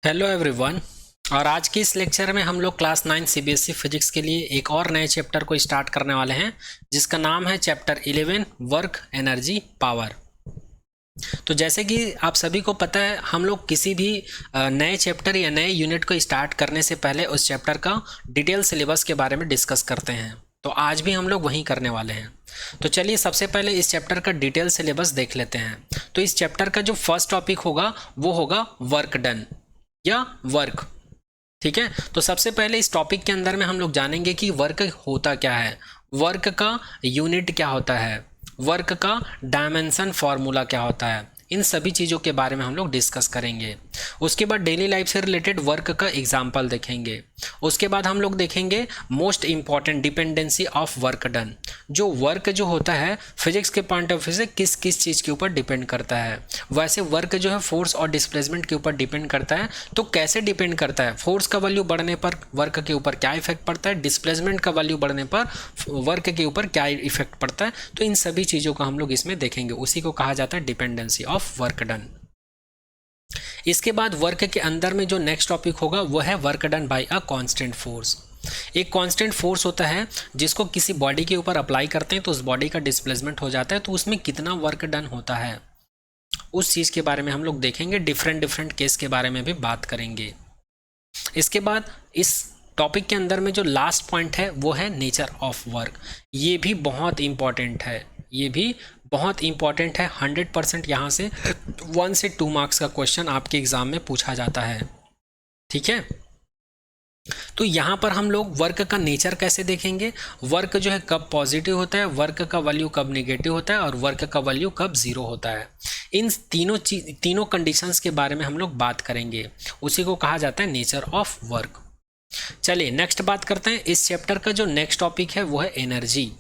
Hello everyone. और आज के इस लेक्चर में हम लोग क्लास 9 सीबीएसई फिजिक्स के लिए एक और नए चैप्टर को स्टार्ट करने वाले हैं, जिसका नाम है चैप्टर 11 वर्क एनर्जी पावर। तो जैसे कि आप सभी को पता है, हम लोग किसी भी नए चैप्टर या नए यूनिट को स्टार्ट करने से पहले उस चैप्टर का डिटेल सिलेबस के बारे में डिस्कस करते हैं। तो आज भी हम लोग वही करने वाले हैं। तो चलिए सबसे पहले इस चैप्टर का डिटेल सिलेबस देख लेते हैं। तो इस चैप्टर का जो फर्स्ट टॉपिक होगा वो होगा वर्क डन या वर्क। ठीक है, तो सबसे पहले इस टॉपिक के अंदर में हम लोग जानेंगे कि वर्क होता क्या है, वर्क का यूनिट क्या होता है, वर्क का डायमेंशन फॉर्मूला क्या होता है। इन सभी चीज़ों के बारे में हम लोग डिस्कस करेंगे। उसके बाद डेली लाइफ से रिलेटेड वर्क का एग्जाम्पल देखेंगे। उसके बाद हम लोग देखेंगे most important dependency of work done. जो वर्क जो होता है फिजिक्स के पॉइंट ऑफ व्यू से किस किस चीज़ के ऊपर डिपेंड करता है। वैसे वर्क जो है फोर्स और डिस्प्लेसमेंट के ऊपर डिपेंड करता है। तो कैसे डिपेंड करता है, फोर्स का वैल्यू बढ़ने पर वर्क के ऊपर क्या इफेक्ट पड़ता है, डिस्प्लेसमेंट का वैल्यू बढ़ने पर वर्क के ऊपर क्या इफेक्ट पड़ता है। तो इन सभी चीज़ों को हम लोग इसमें देखेंगे। उसी को कहा जाता है डिपेंडेंसी ऑफ वर्क डन। इसके बाद वर्क के अंदर में जो नेक्स्ट टॉपिक होगा वो है work done bye a constant force. एक कांस्टेंट फोर्स होता है जिसको किसी बॉडी के ऊपर अप्लाई करते हैं तो उस बॉडी का डिस्प्लेसमेंट हो जाता है, तो उसमें कितना वर्क डन होता है उस चीज़ के बारे में हम लोग देखेंगे। डिफरेंट डिफरेंट केस के बारे में भी बात करेंगे। इसके बाद इस टॉपिक के अंदर में जो लास्ट पॉइंट है वो है नेचर ऑफ वर्क। ये भी बहुत इंपॉर्टेंट है, ये भी बहुत इंपॉर्टेंट है। 100% यहाँ से 1 से 2 मार्क्स का क्वेश्चन आपके एग्जाम में पूछा जाता है। ठीक है, तो यहाँ पर हम लोग वर्क का नेचर कैसे देखेंगे, वर्क जो है कब पॉजिटिव होता है, वर्क का वैल्यू कब नेगेटिव होता है और वर्क का वैल्यू कब जीरो होता है। इन तीनों कंडीशंस के बारे में हम लोग बात करेंगे। उसी को कहा जाता है नेचर ऑफ वर्क। चलिए नेक्स्ट बात करते हैं। इस चैप्टर का जो नेक्स्ट टॉपिक है वो है एनर्जी।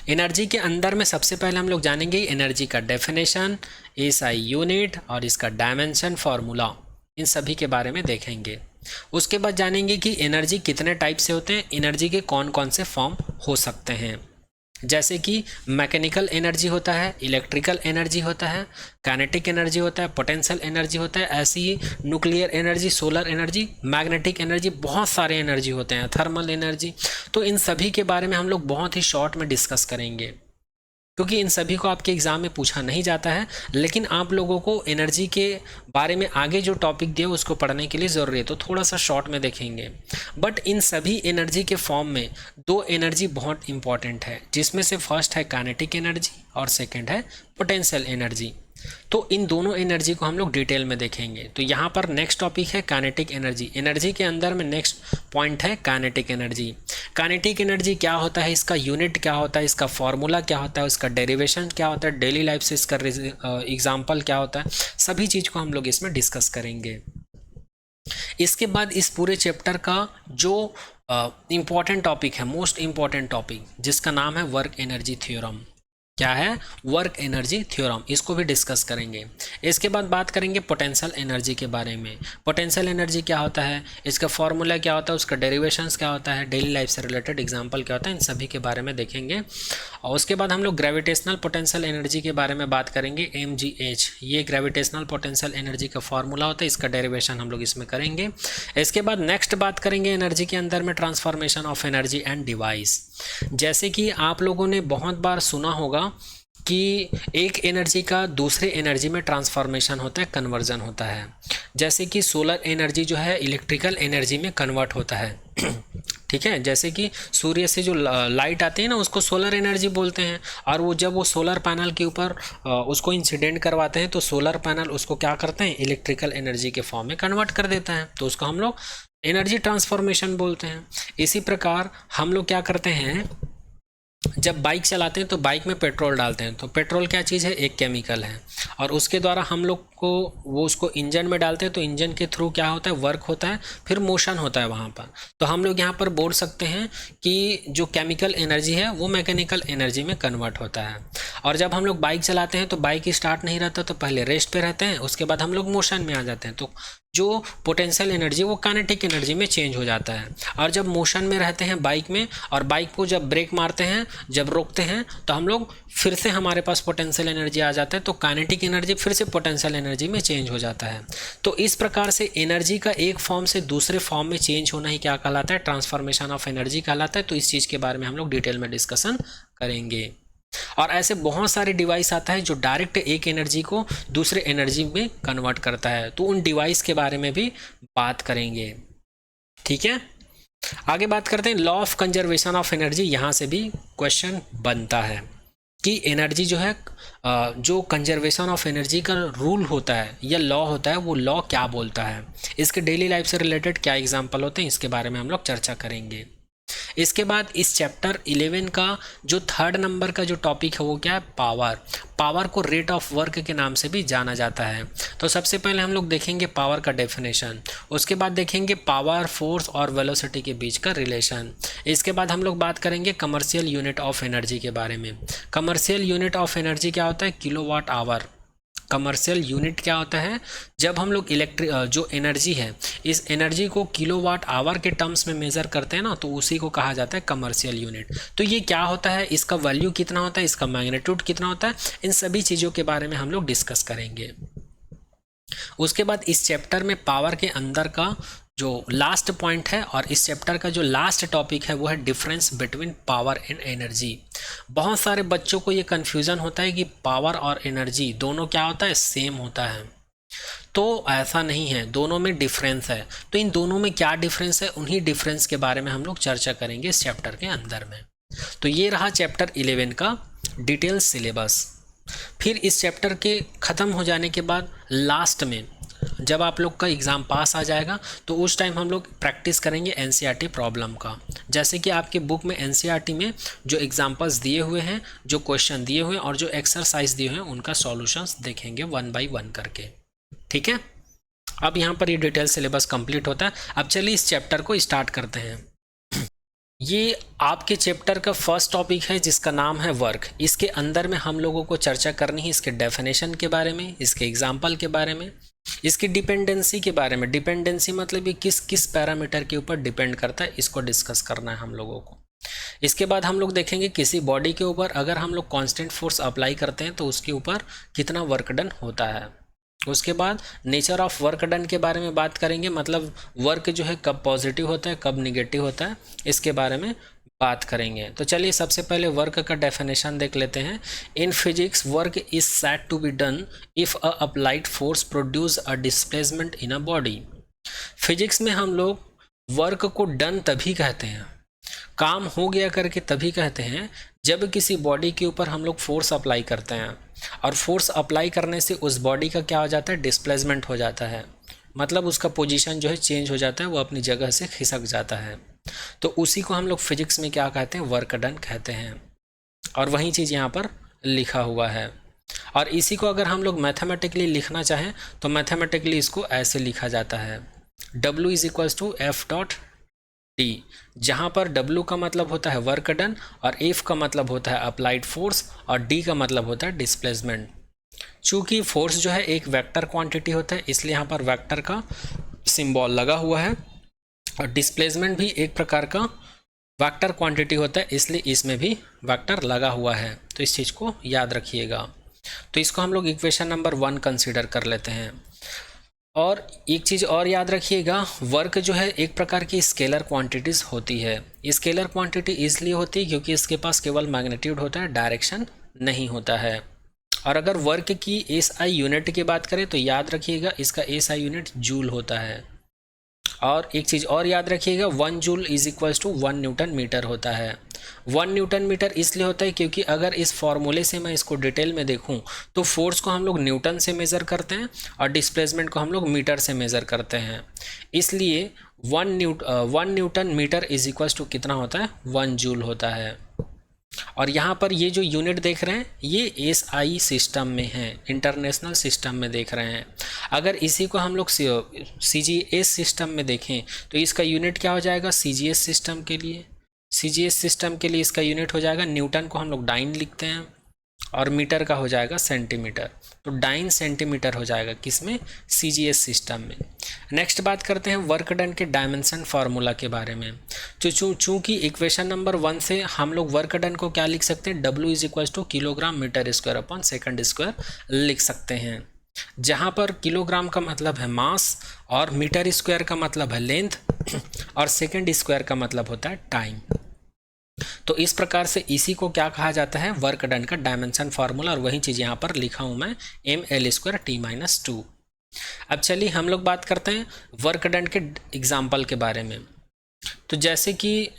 एनर्जी के अंदर में सबसे पहले हम लोग जानेंगे एनर्जी का डेफिनेशन, एसआई यूनिट और इसका डायमेंशन फार्मूला। इन सभी के बारे में देखेंगे। उसके बाद जानेंगे कि एनर्जी कितने टाइप से होते हैं, एनर्जी के कौन कौन से फॉर्म हो सकते हैं। जैसे कि मैकेनिकल एनर्जी होता है, इलेक्ट्रिकल एनर्जी होता है, काइनेटिक एनर्जी होता है, पोटेंशियल एनर्जी होता है, ऐसी ही nuclear energy, solar energy, magnetic energy, बहुत सारे एनर्जी होते हैं, थर्मल एनर्जी। तो इन सभी के बारे में हम लोग बहुत ही शॉर्ट में डिस्कस करेंगे, क्योंकि इन सभी को आपके एग्ज़ाम में पूछा नहीं जाता है। लेकिन आप लोगों को एनर्जी के बारे में आगे जो टॉपिक दिया उसको पढ़ने के लिए ज़रूरी है, तो थोड़ा सा शॉर्ट में देखेंगे। बट इन सभी एनर्जी के फॉर्म में 2 एनर्जी बहुत इंपॉर्टेंट है, जिसमें से फर्स्ट है काइनेटिक एनर्जी और सेकेंड है पोटेंशियल एनर्जी। तो इन दोनों एनर्जी को हम लोग डिटेल में देखेंगे। तो यहाँ पर नेक्स्ट टॉपिक है काइनेटिक एनर्जी। एनर्जी के अंदर में नेक्स्ट पॉइंट है काइनेटिक एनर्जी। काइनेटिक एनर्जी क्या होता है, इसका यूनिट क्या होता है, इसका फॉर्मूला क्या होता है, उसका डेरिवेशन क्या होता है, डेली लाइफ से इसका एग्जाम्पल क्या होता है, सभी चीज़ को हम लोग इसमें डिस्कस करेंगे। इसके बाद इस पूरे चैप्टर का जो इम्पॉर्टेंट टॉपिक है, मोस्ट इम्पॉर्टेंट टॉपिक, जिसका नाम है वर्क एनर्जी थ्योरम। क्या है, वर्क एनर्जी थ्योरम, इसको भी डिस्कस करेंगे। इसके बाद बात करेंगे पोटेंशियल एनर्जी के बारे में। पोटेंशियल एनर्जी क्या होता है, इसका फॉर्मूला क्या होता है, उसका डेरिवेशंस क्या होता है, डेली लाइफ से रिलेटेड एग्जांपल क्या होता है, इन सभी के बारे में देखेंगे। और उसके बाद हम लोग ग्रेविटेशनल पोटेंशियल एनर्जी के बारे में बात करेंगे। mgh, ये ग्रेविटेशनल पोटेंशियल एनर्जी का फॉर्मूला होता है, इसका डेरिवेशन हम लोग इसमें करेंगे। इसके बाद नेक्स्ट बात करेंगे एनर्जी के अंदर में transformation of energy and device. जैसे कि आप लोगों ने बहुत बार सुना होगा कि एक एनर्जी का दूसरे एनर्जी में ट्रांसफॉर्मेशन होता है, कन्वर्जन होता है। जैसे कि सोलर एनर्जी जो है इलेक्ट्रिकल एनर्जी में कन्वर्ट होता है। ठीक है, जैसे कि सूर्य से जो लाइट आती है ना, उसको सोलर एनर्जी बोलते हैं। और वो जब वो सोलर पैनल के ऊपर उसको इंसिडेंट करवाते हैं तो सोलर पैनल उसको क्या करते हैं, इलेक्ट्रिकल एनर्जी के फॉर्म में कन्वर्ट कर देता है, तो उसको हम लोग एनर्जी ट्रांसफॉर्मेशन बोलते हैं। इसी प्रकार हम लोग क्या करते हैं, जब बाइक चलाते हैं तो बाइक में पेट्रोल डालते हैं, तो पेट्रोल क्या चीज़ है, एक केमिकल है। और उसके द्वारा हम लोग को वो उसको इंजन में डालते हैं, तो इंजन के थ्रू क्या होता है, वर्क होता है, फिर मोशन होता है वहाँ पर। तो हम लोग यहाँ पर बोल सकते हैं कि जो केमिकल एनर्जी है वो मैकेनिकल एनर्जी में कन्वर्ट होता है। और जब हम लोग बाइक चलाते हैं तो बाइक स्टार्ट नहीं रहता, तो पहले रेस्ट पे रहते हैं, उसके बाद हम लोग मोशन में आ जाते हैं। तो जो पोटेंशियल एनर्जी वो काइनेटिक एनर्जी में चेंज हो जाता है। और जब मोशन में रहते हैं बाइक में, और बाइक को जब ब्रेक मारते हैं जब रोकते हैं तो हम लोग फिर से हमारे पास पोटेंशियल एनर्जी आ जाता है, तो काइनेटिक एनर्जी फिर से पोटेंशियल एनर्जी में चेंज हो जाता है। तो इस प्रकार से एनर्जी का एक फॉर्म से दूसरे फॉर्म में चेंज होना ही क्या कहलाता है, ट्रांसफॉर्मेशन ऑफ एनर्जी कहलाता है। तो इस चीज़ के बारे में हम लोग डिटेल में डिस्कशन करेंगे। और ऐसे बहुत सारे डिवाइस आता है जो डायरेक्ट एक एनर्जी को दूसरे एनर्जी में कन्वर्ट करता है, तो उन डिवाइस के बारे में भी बात करेंगे। ठीक है, आगे बात करते हैं law of conservation of energy. यहाँ से भी क्वेश्चन बनता है कि एनर्जी जो है, जो कंजर्वेशन ऑफ एनर्जी का रूल होता है या लॉ होता है, वो लॉ क्या बोलता है, इसके डेली लाइफ से रिलेटेड क्या एग्जाम्पल होते हैं, इसके बारे में हम लोग चर्चा करेंगे। इसके बाद इस चैप्टर 11 का जो 3rd नंबर का जो टॉपिक है वो क्या है, पावर। पावर को रेट ऑफ वर्क के नाम से भी जाना जाता है। तो सबसे पहले हम लोग देखेंगे पावर का डेफिनेशन, उसके बाद देखेंगे पावर, फोर्स और वेलोसिटी के बीच का रिलेशन। इसके बाद हम लोग बात करेंगे कमर्शियल यूनिट ऑफ एनर्जी के बारे में। कमर्शियल यूनिट ऑफ एनर्जी क्या होता है, किलोवाट आवर। कमर्शियल यूनिट क्या होता है, जब हम लोग जो एनर्जी है, इस एनर्जी को किलोवाट आवर के टर्म्स में मेज़र करते हैं ना, तो उसी को कहा जाता है कमर्शियल यूनिट। तो ये क्या होता है, इसका वैल्यू कितना होता है, इसका मैग्नीट्यूड कितना होता है, इन सभी चीज़ों के बारे में हम लोग डिस्कस करेंगे। उसके बाद इस चैप्टर में पावर के अंदर का जो लास्ट पॉइंट है और इस चैप्टर का जो लास्ट टॉपिक है वो है difference between power and energy. बहुत सारे बच्चों को ये कन्फ्यूज़न होता है कि पावर और एनर्जी दोनों क्या होता है, सेम होता है। तो ऐसा नहीं है, दोनों में डिफरेंस है। तो इन दोनों में क्या डिफरेंस है, उन्हीं डिफरेंस के बारे में हम लोग चर्चा करेंगे इस चैप्टर के अंदर में। तो ये रहा चैप्टर 11 का डिटेल सिलेबस। फिर इस चैप्टर के ख़त्म हो जाने के बाद लास्ट में जब आप लोग का एग्ज़ाम पास आ जाएगा तो उस टाइम हम लोग प्रैक्टिस करेंगे एनसीईआरटी प्रॉब्लम का। जैसे कि आपके बुक में एनसीईआरटी में जो एग्जांपल्स दिए हुए हैं, जो क्वेश्चन दिए हुए हैं और जो एक्सरसाइज दिए हुए हैं, उनका सॉल्यूशंस देखेंगे 1 बाय 1 करके। ठीक है, अब यहाँ पर ये डिटेल सिलेबस कंप्लीट होता है। अब चलिए इस चैप्टर को स्टार्ट करते हैं। ये आपके चैप्टर का फर्स्ट टॉपिक है जिसका नाम है वर्क। इसके अंदर में हम लोगों को चर्चा करनी है इसके डेफिनेशन के बारे में, इसके एग्जाम्पल के बारे में, इसकी डिपेंडेंसी के बारे में। डिपेंडेंसी मतलब ये किस किस पैरामीटर के ऊपर डिपेंड करता है, इसको डिस्कस करना है हम लोगों को। इसके बाद हम लोग देखेंगे किसी बॉडी के ऊपर अगर हम लोग कांस्टेंट फोर्स अप्लाई करते हैं तो उसके ऊपर कितना वर्क डन होता है। उसके बाद नेचर ऑफ वर्क डन के बारे में बात करेंगे, मतलब वर्क जो है कब पॉजिटिव होता है, कब निगेटिव होता है, इसके बारे में बात करेंगे। तो चलिए सबसे पहले वर्क का डेफिनेशन देख लेते हैं। In physics work is said to be done if a applied force produce a displacement in a body. Physics में हम लोग वर्क को डन तभी कहते हैं, काम हो गया करके तभी कहते हैं जब किसी बॉडी के ऊपर हम लोग फोर्स अप्लाई करते हैं, और फोर्स अप्लाई करने से उस बॉडी का क्या हो जाता है, डिस्प्लेसमेंट हो जाता है। मतलब उसका पोजीशन जो है चेंज हो जाता है, वो अपनी जगह से खिसक जाता है। तो उसी को हम लोग फिजिक्स में क्या कहते हैं, वर्क डन कहते हैं। और वही चीज़ यहाँ पर लिखा हुआ है। और इसी को अगर हम लोग मैथमेटिकली लिखना चाहें तो मैथमेटिकली इसको ऐसे लिखा जाता है, W = F.T, जहाँ पर W का मतलब होता है वर्क डन और F का मतलब होता है अप्लाइड फोर्स और D का मतलब होता है डिस्प्लेसमेंट। चूँकि फोर्स जो है एक वेक्टर क्वांटिटी होता है, इसलिए यहाँ पर वेक्टर का सिंबल लगा हुआ है, और डिस्प्लेसमेंट भी एक प्रकार का वेक्टर क्वांटिटी होता है, इसलिए इसमें भी वेक्टर लगा हुआ है। तो इस चीज़ को याद रखिएगा। तो इसको हम लोग इक्वेशन नंबर 1 कंसीडर कर लेते हैं। और एक चीज़ और याद रखिएगा, वर्क जो है एक प्रकार की स्केलर क्वांटिटीज़ होती है। स्केलर क्वांटिटी इसलिए होती है क्योंकि इसके पास केवल मैग्नीट्यूड होता है, डायरेक्शन नहीं होता है। और अगर वर्क की SI यूनिट की बात करें तो याद रखिएगा इसका SI यूनिट जूल होता है। और एक चीज़ और याद रखिएगा, 1 जूल = 1 न्यूटन मीटर होता है। 1 न्यूटन मीटर इसलिए होता है क्योंकि अगर इस फॉर्मूले से मैं इसको डिटेल में देखूं तो फोर्स को हम लोग न्यूटन से मेज़र करते हैं और डिस्प्लेसमेंट को हम लोग मीटर से मेज़र करते हैं। इसलिए 1 न्यूटन मीटर = कितना होता है, 1 जूल होता है। और यहाँ पर ये जो यूनिट देख रहे हैं ये SI सिस्टम में है, इंटरनेशनल सिस्टम में देख रहे हैं। अगर इसी को हम लोग CGS सिस्टम में देखें तो इसका यूनिट क्या हो जाएगा, CGS सिस्टम के लिए इसका यूनिट हो जाएगा, न्यूटन को हम लोग डाइन लिखते हैं और मीटर का हो जाएगा सेंटीमीटर, तो डाइन सेंटीमीटर हो जाएगा किसमें, CGS सिस्टम में। नेक्स्ट बात करते हैं वर्क डन के डायमेंशन फार्मूला के बारे में। चूंकि इक्वेशन नंबर 1 से हम लोग वर्क डन को क्या लिख सकते हैं, W = kilogram metre square upon second square लिख सकते हैं, जहां पर किलोग्राम का मतलब है मास और मीटर स्क्वायर का मतलब है लेंथ और सेकंड स्क्वायर का मतलब होता है टाइम। तो इस प्रकार से इसी को क्या कहा जाता है, वर्क डन का डायमेंशन फार्मूला, और वही चीज यहां पर लिखा हूं मैं, mL²T-2। अब चलिए हम लोग बात करते हैं वर्क डन के एग्जाम्पल के बारे में। तो जैसे कि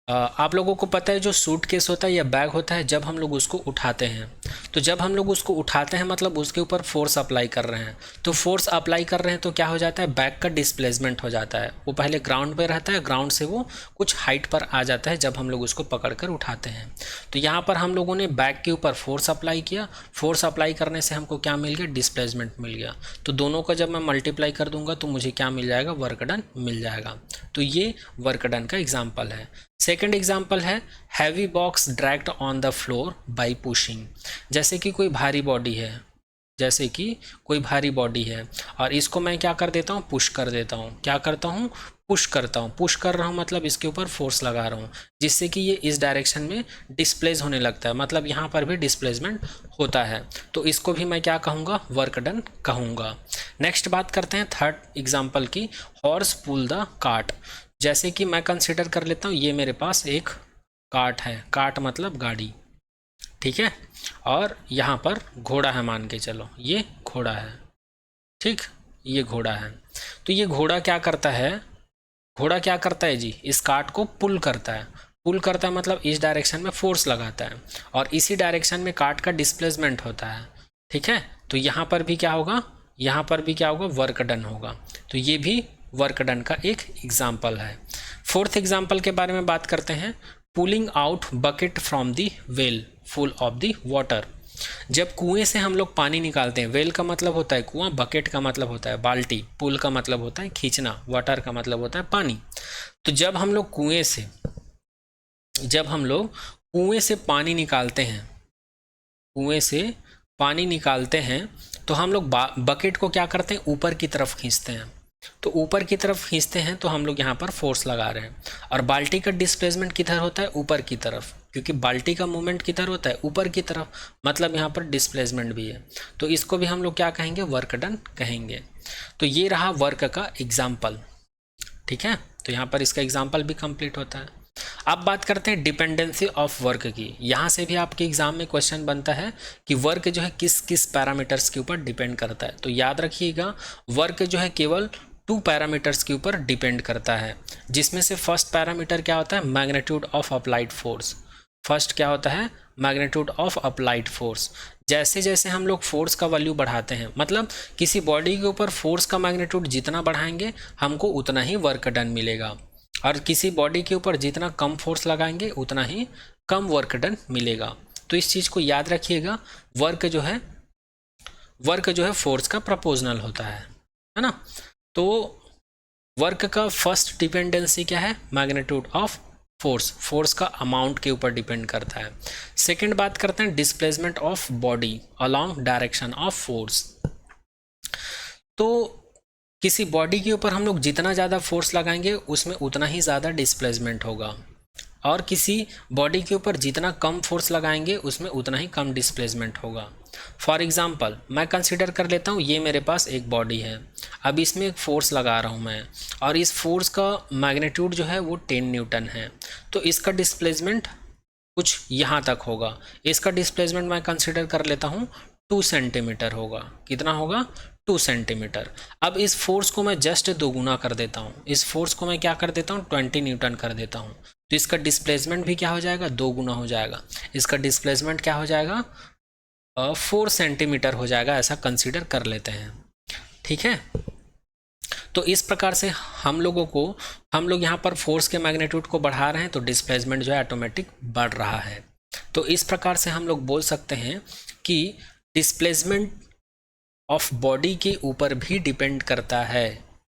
आप लोगों को पता है जो सूटकेस होता है या बैग होता है, जब हम लोग उसको उठाते हैं, तो जब हम लोग उसको उठाते हैं मतलब उसके ऊपर फोर्स अप्लाई कर रहे हैं, तो फोर्स अप्लाई कर रहे हैं तो क्या हो जाता है, बैग का डिस्प्लेसमेंट हो जाता है। वो पहले ग्राउंड पे रहता है, ग्राउंड से वो कुछ हाइट पर आ जाता है जब हम लोग उसको पकड़ कर उठाते हैं। तो यहाँ पर हम लोगों ने बैग के ऊपर फोर्स अप्लाई किया, फोर्स अप्लाई करने से हमको क्या मिल गया, डिस्प्लेसमेंट मिल गया। तो दोनों का जब मैं मल्टीप्लाई कर दूंगा तो मुझे क्या मिल जाएगा, वर्क डन मिल जाएगा। तो ये वर्क डन का एग्जाम्पल है। सेकेंड एग्जाम्पल है heavy box dragged on the floor by pushing. जैसे कि कोई भारी बॉडी है, जैसे कि कोई भारी बॉडी है और इसको मैं क्या कर देता हूँ, पुश कर देता हूँ। क्या करता हूँ, पुश करता हूँ। पुश कर रहा हूँ मतलब इसके ऊपर फोर्स लगा रहा हूँ, जिससे कि ये इस डायरेक्शन में डिस्प्लेस होने लगता है, मतलब यहाँ पर भी डिस्प्लेसमेंट होता है। तो इसको भी मैं क्या कहूँगा, वर्क डन कहूँगा। नेक्स्ट बात करते हैं थर्ड एग्जाम्पल की, हॉर्स पुल द कार्ट। जैसे कि मैं कंसिडर कर लेता हूँ ये मेरे पास एक कार्ट है, कार्ट मतलब गाड़ी, ठीक है, और यहाँ पर घोड़ा है, मान के चलो ये घोड़ा है, ठीक, ये घोड़ा है। तो ये घोड़ा क्या करता है, घोड़ा क्या करता है जी, इस कार्ट को पुल करता है। पुल करता है मतलब इस डायरेक्शन में फोर्स लगाता है और इसी डायरेक्शन में कार्ट का डिस्प्लेसमेंट होता है, ठीक है। तो यहाँ पर भी क्या होगा, यहाँ पर भी क्या होगा, वर्क डन होगा। तो ये भी वर्क डन का एक एग्जाम्पल है। फोर्थ एग्जाम्पल के बारे में बात करते हैं, pulling out bucket from the well full of the water. जब कुएं से हम लोग पानी निकालते हैं, वेल का मतलब होता है कुआं, बकेट का मतलब होता है बाल्टी, पुल का मतलब होता है खींचना, वाटर का मतलब होता है पानी। तो जब हम लोग कुएं से पानी निकालते हैं, कुएं से पानी निकालते हैं तो हम लोग बकेट को क्या करते हैं, ऊपर की तरफ खींचते हैं। तो ऊपर की तरफ खींचते हैं तो हम लोग यहाँ पर फोर्स लगा रहे हैं, और बाल्टी का डिस्प्लेसमेंट किधर होता है, ऊपर की तरफ, क्योंकि बाल्टी का मूवमेंट किधर होता है, ऊपर की तरफ, मतलब यहाँ पर डिस्प्लेसमेंट भी है। तो इसको भी हम लोग क्या कहेंगे, वर्क डन कहेंगे। तो ये रहा वर्क का एग्जाम्पल, ठीक है। तो यहाँ पर इसका एग्जाम्पल भी कंप्लीट होता है। अब बात करते हैं डिपेंडेंसी ऑफ वर्क की। यहाँ से भी आपके एग्जाम में क्वेश्चन बनता है कि वर्क जो है किस किस पैरामीटर्स के ऊपर डिपेंड करता है। तो याद रखिएगा, वर्क जो है केवल 2 पैरामीटर्स के ऊपर डिपेंड करता है, जिसमें से फर्स्ट पैरामीटर क्या होता है, magnitude of applied force. First क्या होता है, मैग्नीट्यूड ऑफ अप्लाइड फोर्स। जैसे जैसे हम लोग फोर्स का वैल्यू बढ़ाते हैं, मतलब किसी बॉडी के ऊपर फोर्स का मैग्नीट्यूड जितना बढ़ाएंगे हमको उतना ही वर्क डन मिलेगा, और किसी बॉडी के ऊपर जितना कम फोर्स लगाएंगे उतना ही कम वर्क डन मिलेगा। तो इस चीज़ को याद रखिएगा, वर्क जो है फोर्स का प्रोपोर्शनल होता है ना। तो वर्क का फर्स्ट डिपेंडेंसी क्या है, मैग्नीट्यूड ऑफ फोर्स, फोर्स का अमाउंट के ऊपर डिपेंड करता है। सेकंड बात करते हैं displacement of body along direction of force. तो किसी बॉडी के ऊपर हम लोग जितना ज़्यादा फोर्स लगाएंगे उसमें उतना ही ज़्यादा डिस्प्लेसमेंट होगा, और किसी बॉडी के ऊपर जितना कम फोर्स लगाएंगे उसमें उतना ही कम डिस्प्लेसमेंट होगा। फॉर एग्जांपल मैं कंसीडर कर लेता हूँ ये मेरे पास एक बॉडी है, अब इसमें एक फोर्स लगा रहा हूँ मैं, और इस फोर्स का मैग्नीट्यूड जो है वो 10 न्यूटन है। तो इसका डिस्प्लेसमेंट कुछ यहाँ तक होगा। इसका डिस्प्लेसमेंट मैं कंसीडर कर लेता हूँ 2 सेंटीमीटर होगा। कितना होगा, 2 सेंटीमीटर। अब इस फोर्स को मैं जस्ट दोगुना कर देता हूँ, इस फोर्स को मैं क्या कर देता हूँ, 20 न्यूटन कर देता हूँ। तो इसका डिस्प्लेसमेंट भी क्या हो जाएगा, 2 गुना हो जाएगा। इसका डिस्प्लेसमेंट क्या हो जाएगा, 4 सेंटीमीटर हो जाएगा, ऐसा कंसीडर कर लेते हैं, ठीक है। तो इस प्रकार से हम लोग यहाँ पर फोर्स के मैग्नीट्यूड को बढ़ा रहे हैं तो डिस्प्लेसमेंट जो है ऑटोमेटिक बढ़ रहा है। तो इस प्रकार से हम लोग बोल सकते हैं कि डिस्प्लेसमेंट ऑफ बॉडी के ऊपर भी डिपेंड करता है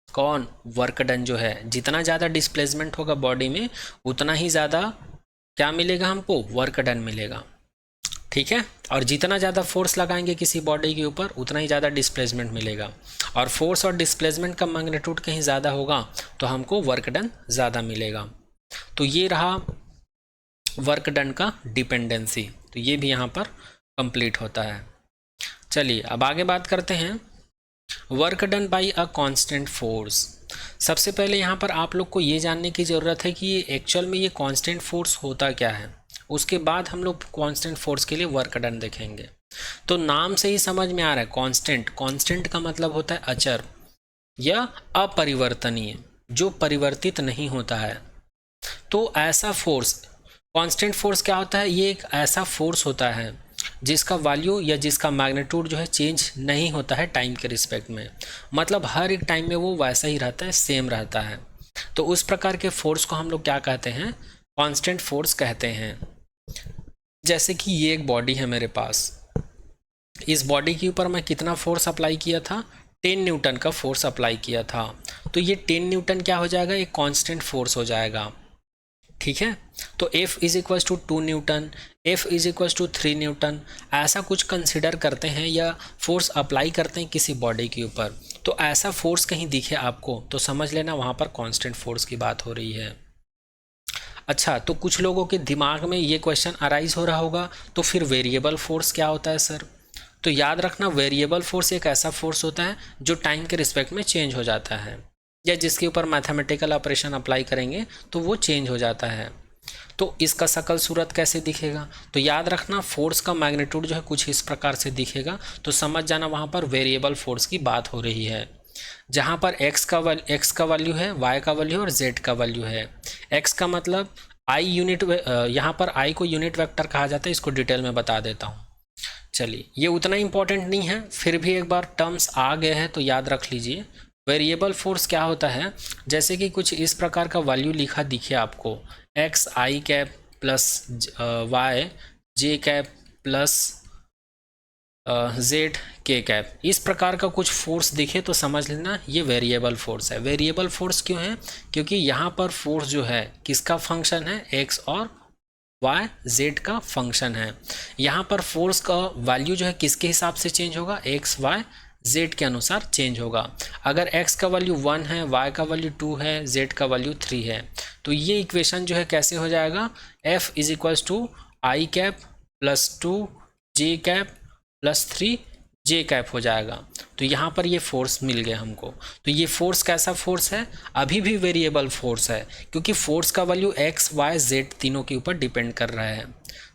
कौन, वर्क डन जो है। जितना ज़्यादा डिस्प्लेसमेंट होगा बॉडी में उतना ही ज़्यादा क्या मिलेगा हमको, वर्क डन मिलेगा, ठीक है। और जितना ज़्यादा फोर्स लगाएंगे किसी बॉडी के ऊपर उतना ही ज़्यादा डिस्प्लेसमेंट मिलेगा, और फोर्स और डिस्प्लेसमेंट का मैग्नीट्यूड कहीं ज़्यादा होगा तो हमको वर्क डन ज़्यादा मिलेगा। तो ये रहा वर्क डन का डिपेंडेंसी, तो ये भी यहाँ पर कंप्लीट होता है। चलिए अब आगे बात करते हैं work done by a constant force. सबसे पहले यहाँ पर आप लोग को ये जानने की ज़रूरत है कि ये एक्चुअल में ये कांस्टेंट फोर्स होता क्या है, उसके बाद हम लोग कांस्टेंट फोर्स के लिए वर्क डन देखेंगे। तो नाम से ही समझ में आ रहा है कांस्टेंट, कांस्टेंट का मतलब होता है अचर या अपरिवर्तनीय, जो परिवर्तित नहीं होता है। तो ऐसा फोर्स, कांस्टेंट फोर्स क्या होता है, ये एक ऐसा फोर्स होता है जिसका वैल्यू या जिसका मैग्नीट्यूड जो है चेंज नहीं होता है टाइम के रिस्पेक्ट में, मतलब हर एक टाइम में वो वैसा ही रहता है, सेम रहता है। तो उस प्रकार के फोर्स को हम लोग क्या कहते हैं, कांस्टेंट फोर्स कहते हैं। जैसे कि ये एक बॉडी है मेरे पास, इस बॉडी के ऊपर मैं कितना फोर्स अप्लाई किया था, 10 न्यूटन का फोर्स अप्लाई किया था। तो ये 10 न्यूटन क्या हो जाएगा, एक कांस्टेंट फोर्स हो जाएगा। ठीक है, तो F is equals to 2 newton, F is equals to 3 newton, ऐसा कुछ कंसिडर करते हैं या फोर्स अप्लाई करते हैं किसी बॉडी के ऊपर। तो ऐसा फोर्स कहीं दिखे आपको तो समझ लेना वहाँ पर कांस्टेंट फोर्स की बात हो रही है। अच्छा, तो कुछ लोगों के दिमाग में ये क्वेश्चन अराइज हो रहा होगा, तो फिर वेरिएबल फोर्स क्या होता है सर? तो याद रखना, वेरिएबल फोर्स एक ऐसा फोर्स होता है जो टाइम के रिस्पेक्ट में चेंज हो जाता है, या जिसके ऊपर मैथमेटिकल ऑपरेशन अप्लाई करेंगे तो वो चेंज हो जाता है। तो इसका शकल सूरत कैसे दिखेगा, तो याद रखना फोर्स का मैग्नीट्यूड जो है कुछ इस प्रकार से दिखेगा। तो समझ जाना वहाँ पर वेरिएबल फोर्स की बात हो रही है, जहाँ पर x का वैल्यू है, y का वैल्यू और z का वैल्यू है। x का मतलब i यूनिट, यहाँ पर i को यूनिट वेक्टर कहा जाता है, इसको डिटेल में बता देता हूँ। चलिए, ये उतना इंपॉर्टेंट नहीं है, फिर भी एक बार टर्म्स आ गए हैं तो याद रख लीजिए। वेरिएबल फोर्स क्या होता है, जैसे कि कुछ इस प्रकार का वैल्यू लिखा दिखे आपको, एक्स आई कैप प्लस वाई जे कैप प्लस जेड के कैप, इस प्रकार का कुछ फोर्स दिखे तो समझ लेना ये वेरिएबल फोर्स है। वेरिएबल फोर्स क्यों है, क्योंकि यहाँ पर फोर्स जो है किसका फंक्शन है, एक्स और वाई जेड का फंक्शन है। यहाँ पर फोर्स का वैल्यू जो है किसके हिसाब से चेंज होगा, एक्स वाई जेड के अनुसार चेंज होगा। अगर x का वैल्यू 1 है, y का वैल्यू 2 है, z का वैल्यू 3 है, तो ये इक्वेशन जो है कैसे हो जाएगा, f is equals to I cap plus 2 J cap plus 3 J cap हो जाएगा। तो यहाँ पर ये फोर्स मिल गया हमको। तो ये फोर्स कैसा फोर्स है, अभी भी वेरिएबल फोर्स है, क्योंकि फोर्स का वैल्यू x, y, z तीनों के ऊपर डिपेंड कर रहा है।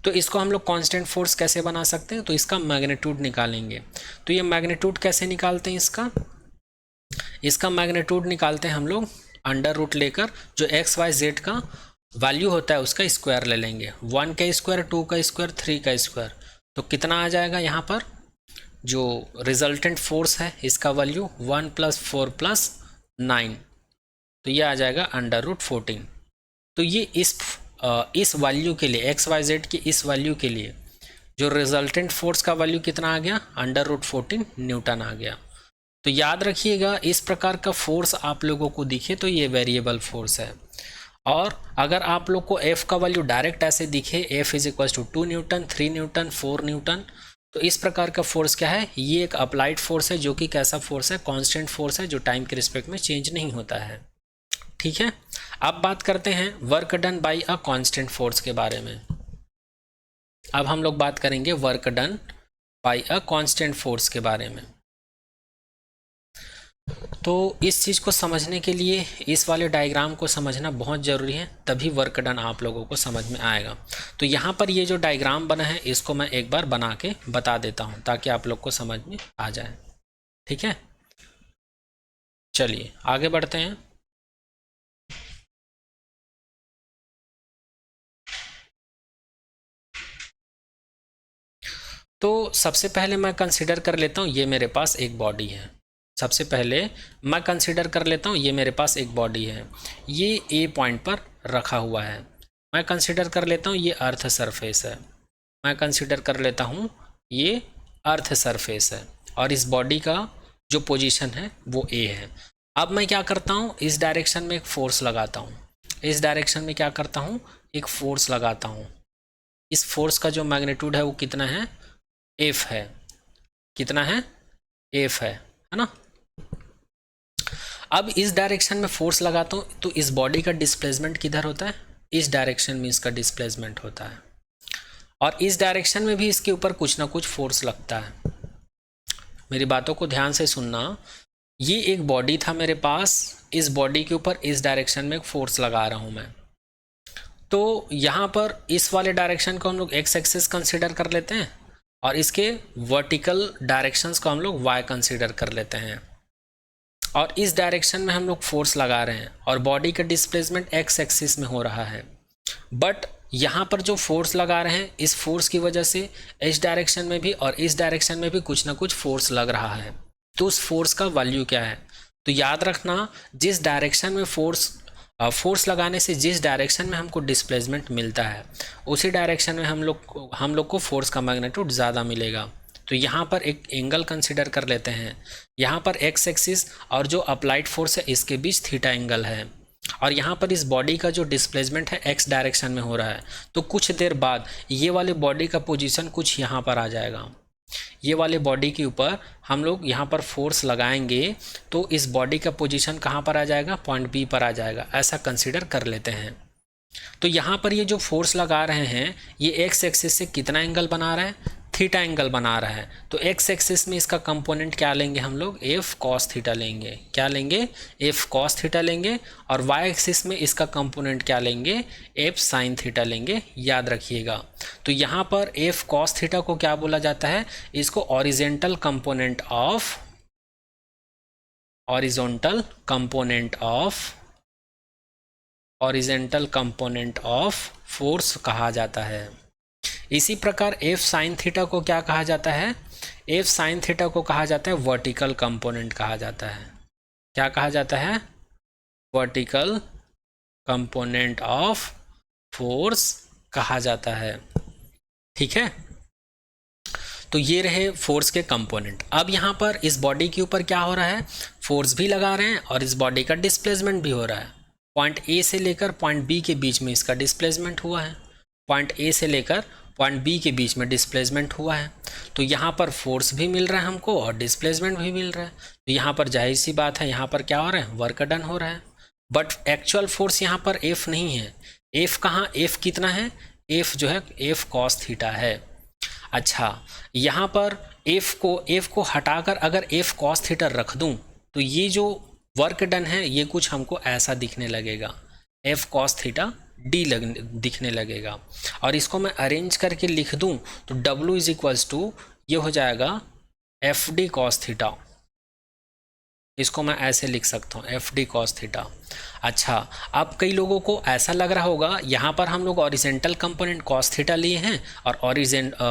तो इसको हम लोग कांस्टेंट फोर्स कैसे बना सकते हैं, तो इसका मैग्नीट्यूड निकालेंगे। तो ये मैग्नीट्यूड कैसे निकालते हैं, इसका मैग्नीट्यूड निकालते हैं हम लोग अंडर रूट लेकर, जो एक्स वाई जेड का वैल्यू होता है उसका स्क्वायर ले लेंगे, 1 का स्क्वायर, 2 का स्क्वायर, 3 का स्क्वायर। तो कितना आ जाएगा, यहाँ पर जो रिजल्टेंट फोर्स है इसका वैल्यू 1 + 4 + 9, तो ये आ जाएगा अंडर रूट 14। तो ये इस वैल्यू के लिए, एक्स वाई जेड की इस वैल्यू के लिए जो रिजल्टेंट फोर्स का वैल्यू कितना आ गया, अंडर रूट 14 न्यूटन आ गया। तो याद रखिएगा, इस प्रकार का फोर्स आप लोगों को दिखे तो ये वेरिएबल फोर्स है। और अगर आप लोग को F का वैल्यू डायरेक्ट ऐसे दिखे, F is equal to 2 newton, 3 newton, 4 newton, तो इस प्रकार का फोर्स क्या है, ये एक अप्लाइड फोर्स है, जो कि कैसा फोर्स है, कांस्टेंट फोर्स है, जो टाइम के रिस्पेक्ट में चेंज नहीं होता है। ठीक है, अब बात करते हैं work done by a constant force के बारे में। अब हम लोग बात करेंगे work done by a constant force के बारे में। तो इस चीज़ को समझने के लिए इस वाले डायग्राम को समझना बहुत ज़रूरी है, तभी वर्क डन आप लोगों को समझ में आएगा। तो यहाँ पर ये जो डायग्राम बना है इसको मैं एक बार बना के बता देता हूँ ताकि आप लोग को समझ में आ जाए। ठीक है, चलिए आगे बढ़ते हैं। तो सबसे पहले मैं कंसिडर कर लेता हूँ ये मेरे पास एक बॉडी है। सबसे पहले मैं कंसिडर कर लेता हूँ ये मेरे पास एक बॉडी है, ये ए पॉइंट पर रखा हुआ है। मैं कंसिडर कर लेता हूँ ये अर्थ सरफेस है, मैं कंसिडर कर लेता हूँ ये अर्थ सरफेस है, और इस बॉडी का जो पोजीशन है वो ए है। अब मैं क्या करता हूँ, इस डायरेक्शन में एक फोर्स लगाता हूँ, इस डायरेक्शन में क्या करता हूँ, एक फोर्स लगाता हूँ। इस फोर्स का जो मैग्नीट्यूड है वो कितना है, एफ है। कितना है, एफ है ना। अब इस डायरेक्शन में फोर्स लगाता हूँ तो इस बॉडी का डिस्प्लेसमेंट किधर होता है, इस डायरेक्शन में इसका डिस्प्लेसमेंट होता है, और इस डायरेक्शन में भी इसके ऊपर कुछ ना कुछ फोर्स लगता है। मेरी बातों को ध्यान से सुनना। ये एक बॉडी था मेरे पास, इस बॉडी के ऊपर इस डायरेक्शन में एक फोर्स लगा रहा हूँ मैं। तो यहाँ पर इस वाले डायरेक्शन को हम लोग एक्स एक्सिस कंसिडर कर लेते हैं, और इसके वर्टिकल डायरेक्शंस को हम लोग वाई कंसिडर कर लेते हैं, और इस डायरेक्शन में हम लोग फोर्स लगा रहे हैं, और बॉडी का डिस्प्लेसमेंट एक्स एक्सिस में हो रहा है। बट यहाँ पर जो फोर्स लगा रहे हैं, इस फोर्स की वजह से इस डायरेक्शन में भी और इस डायरेक्शन में भी कुछ ना कुछ फोर्स लग रहा है। तो उस फोर्स का वैल्यू क्या है, तो याद रखना, जिस डायरेक्शन में फोर्स लगाने से जिस डायरेक्शन में हमको डिस्प्लेसमेंट मिलता है, उसी डायरेक्शन में हम लोग को फोर्स का मैग्नीट्यूड ज़्यादा मिलेगा। तो यहाँ पर एक एंगल कंसिडर कर लेते हैं। यहाँ पर एक्स एक्सिस और जो अप्लाइड फोर्स है इसके बीच थीटा एंगल है, और यहाँ पर इस बॉडी का जो डिस्प्लेसमेंट है एक्स डायरेक्शन में हो रहा है। तो कुछ देर बाद ये वाले बॉडी का पोजीशन कुछ यहाँ पर आ जाएगा। ये वाले बॉडी के ऊपर हम लोग यहाँ पर फोर्स लगाएंगे तो इस बॉडी का पोजीशन कहाँ पर आ जाएगा, पॉइंट बी पर आ जाएगा। ऐसा कंसिडर कर लेते हैं। तो यहाँ पर ये जो फोर्स लगा रहे हैं ये एक्स एक्सिस से कितना एंगल बना रहा है, थीटा एंगल बना रहा है। तो एक्स एक्सिस में इसका कंपोनेंट क्या लेंगे हम लोग, एफ कॉस थीटा लेंगे। क्या लेंगे, एफ कॉस थीटा लेंगे। और वाई एक्सिस में इसका कंपोनेंट क्या लेंगे, एफ साइन थीटा लेंगे। याद रखिएगा। तो यहाँ पर एफ कॉस थीटा को क्या बोला जाता है, इसको ऑरिजेंटल कंपोनेंट ऑफ फोर्स कहा जाता है। इसी प्रकार एफ साइन थीटा को क्या कहा जाता है, एफ साइन थीटा को कहा जाता है वर्टिकल कंपोनेंट कहा जाता है। क्या कहा जाता है, वर्टिकल कंपोनेंट ऑफ फोर्स कहा जाता है। ठीक है, तो ये रहे फोर्स के कंपोनेंट। अब यहाँ पर इस बॉडी के ऊपर क्या हो रहा है, फोर्स भी लगा रहे हैं और इस बॉडी का डिस्प्लेसमेंट भी हो रहा है। पॉइंट ए से लेकर पॉइंट बी के बीच में इसका डिस्प्लेसमेंट हुआ है, पॉइंट ए से लेकर पॉइंट बी के बीच में डिस्प्लेसमेंट हुआ है। तो यहाँ पर फोर्स भी मिल रहा है हमको और डिस्प्लेसमेंट भी मिल रहा है। तो यहाँ पर जाहिर सी बात है, यहाँ पर क्या हो रहा है, वर्क डन हो रहा है। बट एक्चुअल फोर्स यहाँ पर एफ नहीं है। एफ कहाँ, एफ कितना है, एफ जो है एफ कॉस थीटा है। अच्छा, यहाँ पर एफ को हटाकर अगर एफ कॉस थीटा रख दूँ तो ये जो वर्क डन है ये कुछ हमको ऐसा दिखने लगेगा, एफ कॉस थीटा डी दिखने लगेगा। और इसको मैं अरेंज करके लिख दूं तो W इज इक्वल्स टू ये हो जाएगा एफ डी कॉस थीटा। इसको मैं ऐसे लिख सकता हूँ, एफ डी कॉस थीटा। अच्छा, अब कई लोगों को ऐसा लग रहा होगा यहाँ पर हम लोग ऑरिजेंटल कंपोनेंट कॉस थीटा लिए हैं और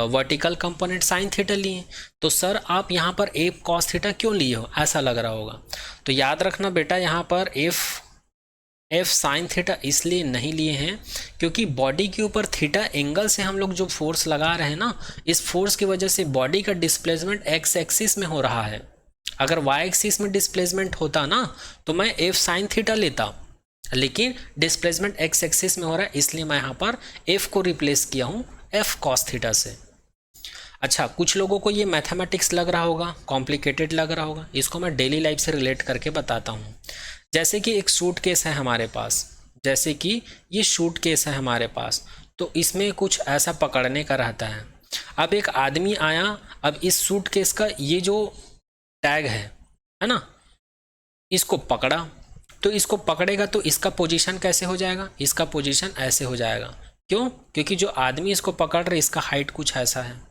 वर्टिकल कंपोनेंट साइन थीटा लिए हैं, तो सर आप यहाँ पर एफ कॉस थीटा क्यों लिए हो, ऐसा लग रहा होगा। तो याद रखना बेटा, यहाँ पर एफ साइन थीटा इसलिए नहीं लिए हैं क्योंकि बॉडी के ऊपर थीटा एंगल से हम लोग जो फोर्स लगा रहे हैं ना, इस फोर्स की वजह से बॉडी का डिस्प्लेसमेंट एक्स एक्सिस में हो रहा है। अगर वाई एक्सिस में डिस्प्लेसमेंट होता ना तो मैं एफ साइन थीटा लेता, लेकिन डिस्प्लेसमेंट एक्स एक्सिस में हो रहा है इसलिए मैं यहाँ पर एफ को रिप्लेस किया हूँ एफ कॉस थीटा से। अच्छा, कुछ लोगों को ये मैथमेटिक्स लग रहा होगा, कॉम्प्लिकेटेड लग रहा होगा। इसको मैं डेली लाइफ से रिलेट करके बताता हूँ। जैसे कि एक सूटकेस है हमारे पास, जैसे कि ये सूटकेस है हमारे पास, तो इसमें कुछ ऐसा पकड़ने का रहता है। अब एक आदमी आया, अब इस सूटकेस का ये जो टैग है ना, इसको पकड़ा, तो इसको पकड़ेगा तो इसका पोजीशन कैसे हो जाएगा, इसका पोजीशन ऐसे हो जाएगा। क्यों, क्योंकि जो आदमी इसको पकड़ रहे इसका हाइट कुछ ऐसा है,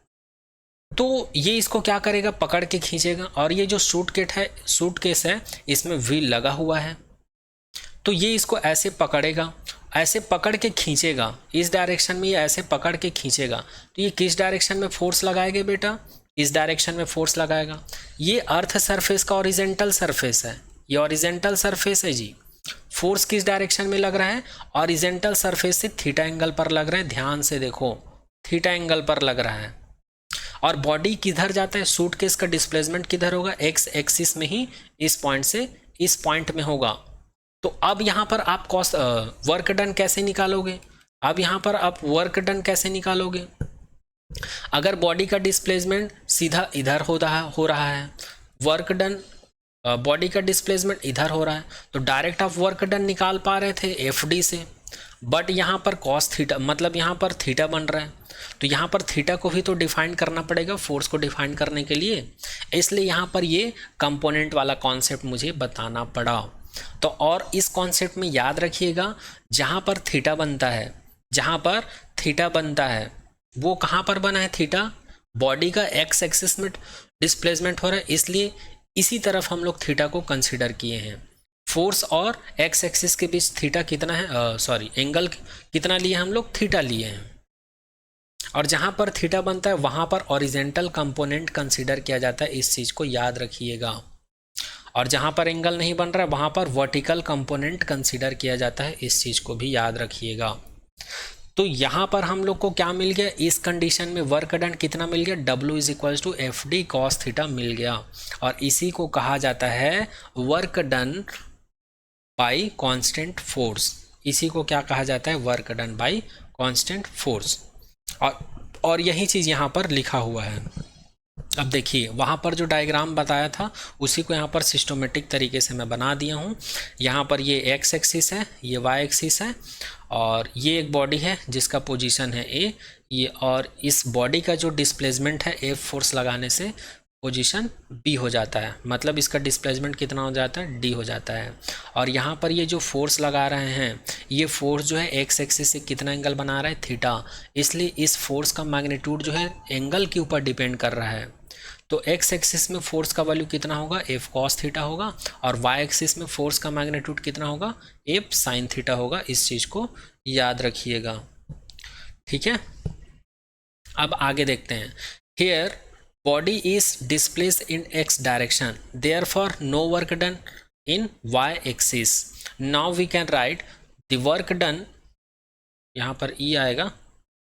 तो ये इसको क्या करेगा, पकड़ के खींचेगा। और ये जो सूटकेस है इसमें व्हील लगा हुआ है, तो ये इसको ऐसे पकड़ेगा, ऐसे पकड़ के खींचेगा, इस डायरेक्शन में ये ऐसे पकड़ के खींचेगा। तो ये किस डायरेक्शन में फोर्स लगाएगा बेटा, इस डायरेक्शन में फोर्स लगाएगा। ये अर्थ सरफेस का ऑरिजेंटल सरफेस है, ये ऑरिजेंटल सरफेस है जी। फोर्स किस डायरेक्शन में लग रहा है, ऑरिजेंटल सरफेस से थीटा एंगल पर लग रहा है। ध्यान से देखो, थीटा एंगल पर लग रहा है। और बॉडी किधर जाता है, सूटकेस का डिस्प्लेसमेंट किधर होगा, एक्स एक्सिस में ही, इस पॉइंट से इस पॉइंट में होगा। तो अब यहाँ पर आप वर्क डन कैसे निकालोगे, अब यहाँ पर आप वर्क डन कैसे निकालोगे? अगर बॉडी का डिस्प्लेसमेंट सीधा इधर हो रहा है, वर्क डन बॉडी का डिस्प्लेसमेंट इधर हो रहा है, तो डायरेक्ट आप वर्क डन निकाल पा रहे थे एफ डी से, बट यहाँ पर कॉस थीटा, मतलब यहाँ पर थीटा बन रहा है, तो यहाँ पर थीटा को भी तो डिफाइन करना पड़ेगा फोर्स को डिफाइन करने के लिए, इसलिए यहाँ पर ये कंपोनेंट वाला कॉन्सेप्ट मुझे बताना पड़ा। तो और इस कॉन्सेप्ट में याद रखिएगा, जहाँ पर थीटा बनता है, जहाँ पर थीटा बनता है वो कहाँ पर बना है? थीटा बॉडी का एक्स एक्सिस में डिस्प्लेसमेंट हो रहा है, इसलिए इसी तरफ हम लोग थीटा को कंसीडर किए हैं। फोर्स और एक्स एक्सिस के बीच थीटा कितना है, सॉरी एंगल कितना लिए हम लोग? थीटा लिए हैं। और जहाँ पर थीटा बनता है वहाँ पर ऑरिजेंटल कंपोनेंट कंसीडर किया जाता है, इस चीज़ को याद रखिएगा। और जहाँ पर एंगल नहीं बन रहा है वहाँ पर वर्टिकल कंपोनेंट कंसीडर किया जाता है, इस चीज़ को भी याद रखिएगा। तो यहाँ पर हम लोग को क्या मिल गया? इस कंडीशन में वर्क डन कितना मिल गया? W is equals to F D cos theta मिल गया, और इसी को कहा जाता है work done by constant force. इसी को क्या कहा जाता है? Work done by constant force. और यही चीज़ यहाँ पर लिखा हुआ है। अब देखिए, वहाँ पर जो डायग्राम बताया था उसी को यहाँ पर सिस्टोमेटिक तरीके से मैं बना दिया हूँ। यहाँ पर ये एक्स एक्सिस है, ये वाई एक्सिस है, और ये एक बॉडी है जिसका पोजीशन है ए, ये, और इस बॉडी का जो डिस्प्लेसमेंट है एफ फोर्स लगाने से पोजीशन बी हो जाता है, मतलब इसका डिस्प्लेसमेंट कितना हो जाता है? डी हो जाता है। और यहाँ पर ये जो फोर्स लगा रहे हैं, ये फोर्स जो है एक्स एक्सिस से कितना एंगल बना रहा है? थीटा, इसलिए इस फोर्स का मैग्नीट्यूड जो है एंगल के ऊपर डिपेंड कर रहा है। तो एक्स एक्सिस में फोर्स का वैल्यू कितना होगा? एफ कॉस थीटा होगा, और वाई एक्सिस में फोर्स का मैग्नीट्यूड कितना होगा? एफ साइन थीटा होगा। इस चीज़ को याद रखिएगा, ठीक है। अब आगे देखते हैं। Here body is displace in X direction, therefore no work done in Y axis. Now we can write the work done, यहाँ पर ई आएगा,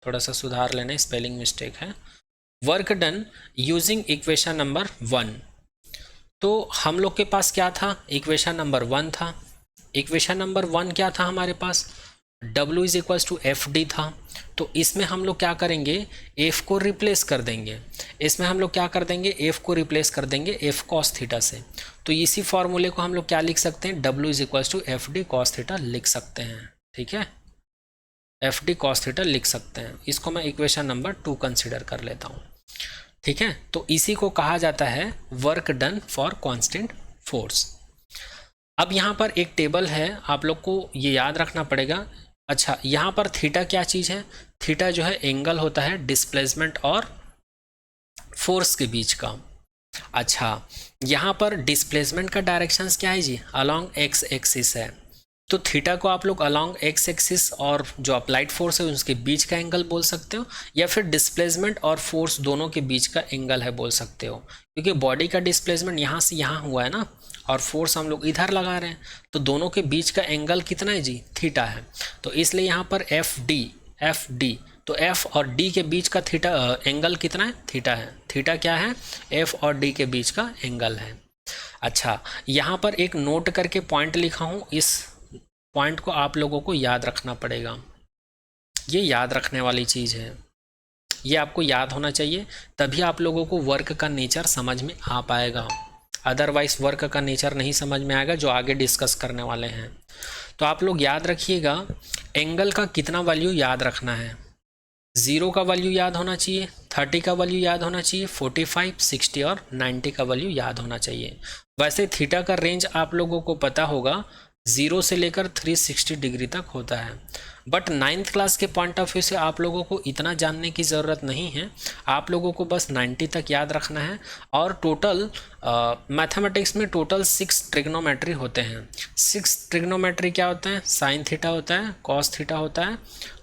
थोड़ा सा सुधार लेना, स्पेलिंग मिस्टेक है। Work done using equation number 1। तो हम लोग के पास क्या था? इक्वेशन नंबर 1 था। इक्वेशन नंबर 1 क्या था हमारे पास? W is equals to F D था। तो इसमें हम लोग क्या करेंगे? एफ को रिप्लेस कर देंगे। इसमें हम लोग क्या कर देंगे? एफ को रिप्लेस कर देंगे एफ कॉस थीटा से। तो इसी फॉर्मूले को हम लोग क्या लिख सकते हैं? W is equals to F D cos theta लिख सकते हैं, ठीक है। एफ डी कॉस थीटा लिख सकते हैं। इसको मैं इक्वेशन नंबर 2 कंसिडर कर लेता हूँ, ठीक है। तो इसी को कहा जाता है work done for constant force. अब यहाँ पर एक टेबल है, आप लोग को ये याद रखना पड़ेगा। अच्छा, यहाँ पर थीटा क्या चीज़ है? थीटा जो है एंगल होता है डिस्प्लेसमेंट और फोर्स के बीच का। अच्छा, यहाँ पर डिस्प्लेसमेंट का डायरेक्शंस क्या है जी? अलॉन्ग एक्स एक्सिस है। तो थीटा को आप लोग अलॉन्ग एक्स एक्सिस और जो अप्लाइड फोर्स है उसके बीच का एंगल बोल सकते हो, या फिर डिस्प्लेसमेंट और फोर्स दोनों के बीच का एंगल है बोल सकते हो, क्योंकि बॉडी का डिस्प्लेसमेंट यहाँ से यहाँ हुआ है ना, और फोर्स हम लोग इधर लगा रहे हैं, तो दोनों के बीच का एंगल कितना है जी? थीटा है। तो इसलिए यहाँ पर एफ डी, तो एफ और डी के बीच का थीटा एंगल कितना है? थीटा है। थीटा क्या है? एफ और डी के बीच का एंगल है। अच्छा, यहाँ पर एक नोट करके पॉइंट लिखा हूँ, इस पॉइंट को आप लोगों को याद रखना पड़ेगा। ये याद रखने वाली चीज़ है, ये आपको याद होना चाहिए, तभी आप लोगों को वर्क का नेचर समझ में आ पाएगा। अदरवाइज वर्क का नेचर नहीं समझ में आएगा, जो आगे डिस्कस करने वाले हैं। तो आप लोग याद रखिएगा, एंगल का कितना वैल्यू याद रखना है? 0 का वैल्यू याद होना चाहिए, 30 का वैल्यू याद होना चाहिए, 45, 60 और 90 का वैल्यू याद होना चाहिए। वैसे थीटा का रेंज आप लोगों को पता होगा, 0 से लेकर 360 डिग्री तक होता है, बट 9th क्लास के पॉइंट ऑफ व्यू से आप लोगों को इतना जानने की ज़रूरत नहीं है। आप लोगों को बस 90 तक याद रखना है। और टोटल मैथमेटिक्स में टोटल 6 ट्रिग्नोमेट्री होते हैं। 6 ट्रिग्नोमेट्री क्या होता है? साइन थीटा होता है, कॉस थीटा होता है,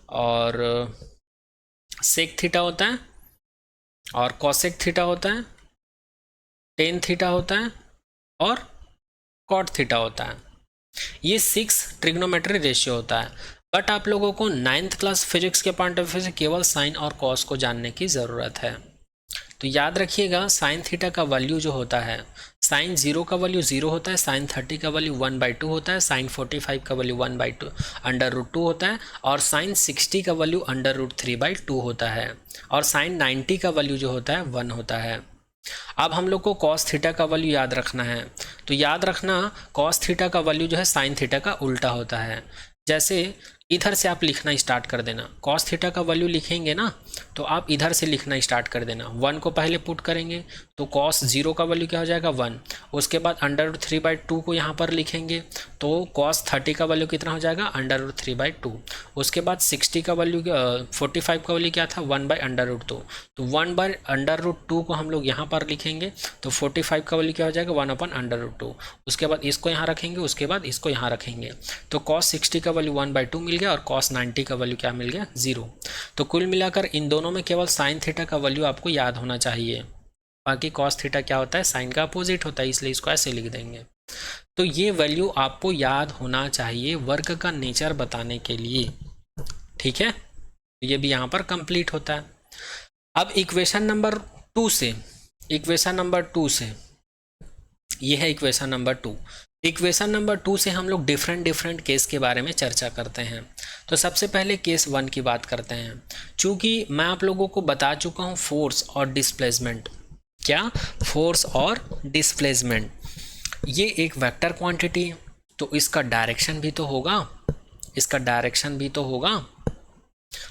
और सेक थीटा होता है, और कॉसेक थीटा होता है, टेन थीटा होता है, और कॉट थीटा होता है। ये 6 ट्रिग्नोमेट्री रेशियो होता है। बट आप लोगों को 9th क्लास फिजिक्स के पॉइंट ऑफ व्यू से केवल साइन और कॉस को जानने की ज़रूरत है। तो याद रखिएगा, साइन थीटा का वैल्यू जो होता है, साइन 0 का वैल्यू 0 होता है, साइन 30 का वैल्यू 1/2 होता है, साइन 45 का वैल्यू 1/2 √2 होता है, और साइन 60 का वैल्यू √3/2 होता है, और साइन 90 का वैल्यू जो होता है 1 होता है। अब हम लोग को कॉस थीटा का वैल्यू याद रखना है, तो याद रखना कॉस थीटा का वैल्यू जो है साइन थीटा का उल्टा होता है। जैसे इधर से आप लिखना स्टार्ट कर देना, कॉस थीटा का वैल्यू लिखेंगे ना तो आप इधर से लिखना स्टार्ट कर देना। 1 को पहले पुट करेंगे तो कॉस 0 का वैल्यू क्या हो जाएगा 1, उसके बाद √3/2 को यहाँ पर लिखेंगे तो कॉस 30 का वैल्यू कितना हो जाएगा √3/2, उसके बाद 60 का वैल्यू 45 का वैल्यू क्या था 1/√2, तो 1/√2 को हम लोग यहाँ पर लिखेंगे तो 45 का वैल्यू क्या हो जाएगा 1/√2, उसके बाद इसको यहाँ रखेंगे, उसके बाद इसको यहाँ रखेंगे, तो कॉस 60 का वैल्यू 1/2 मिल गया और कॉस 90 का वैल्यू क्या मिल गया 0। तो कुल मिलाकर इन दोनों में केवल साइन थीटा का वैल्यू आपको याद होना चाहिए, बाकी कॉस थीटा क्या होता है साइन का अपोजिट होता है, इसलिए इसको ऐसे लिख देंगे। तो ये वैल्यू आपको याद होना चाहिए वर्क का नेचर बताने के लिए, ठीक है। ये भी यहाँ पर कंप्लीट होता है। अब इक्वेशन नंबर 2 से, इक्वेशन नंबर 2 से, ये है इक्वेशन नंबर 2। इक्वेशन नंबर 2 से हम लोग डिफरेंट केस के बारे में चर्चा करते हैं। तो सबसे पहले केस 1 की बात करते हैं। चूँकि मैं आप लोगों को बता चुका हूँ फोर्स और डिस्प्लेसमेंट, क्या फोर्स और डिस्प्लेसमेंट ये एक वेक्टर क्वांटिटी है, तो इसका डायरेक्शन भी तो होगा, इसका डायरेक्शन भी तो होगा,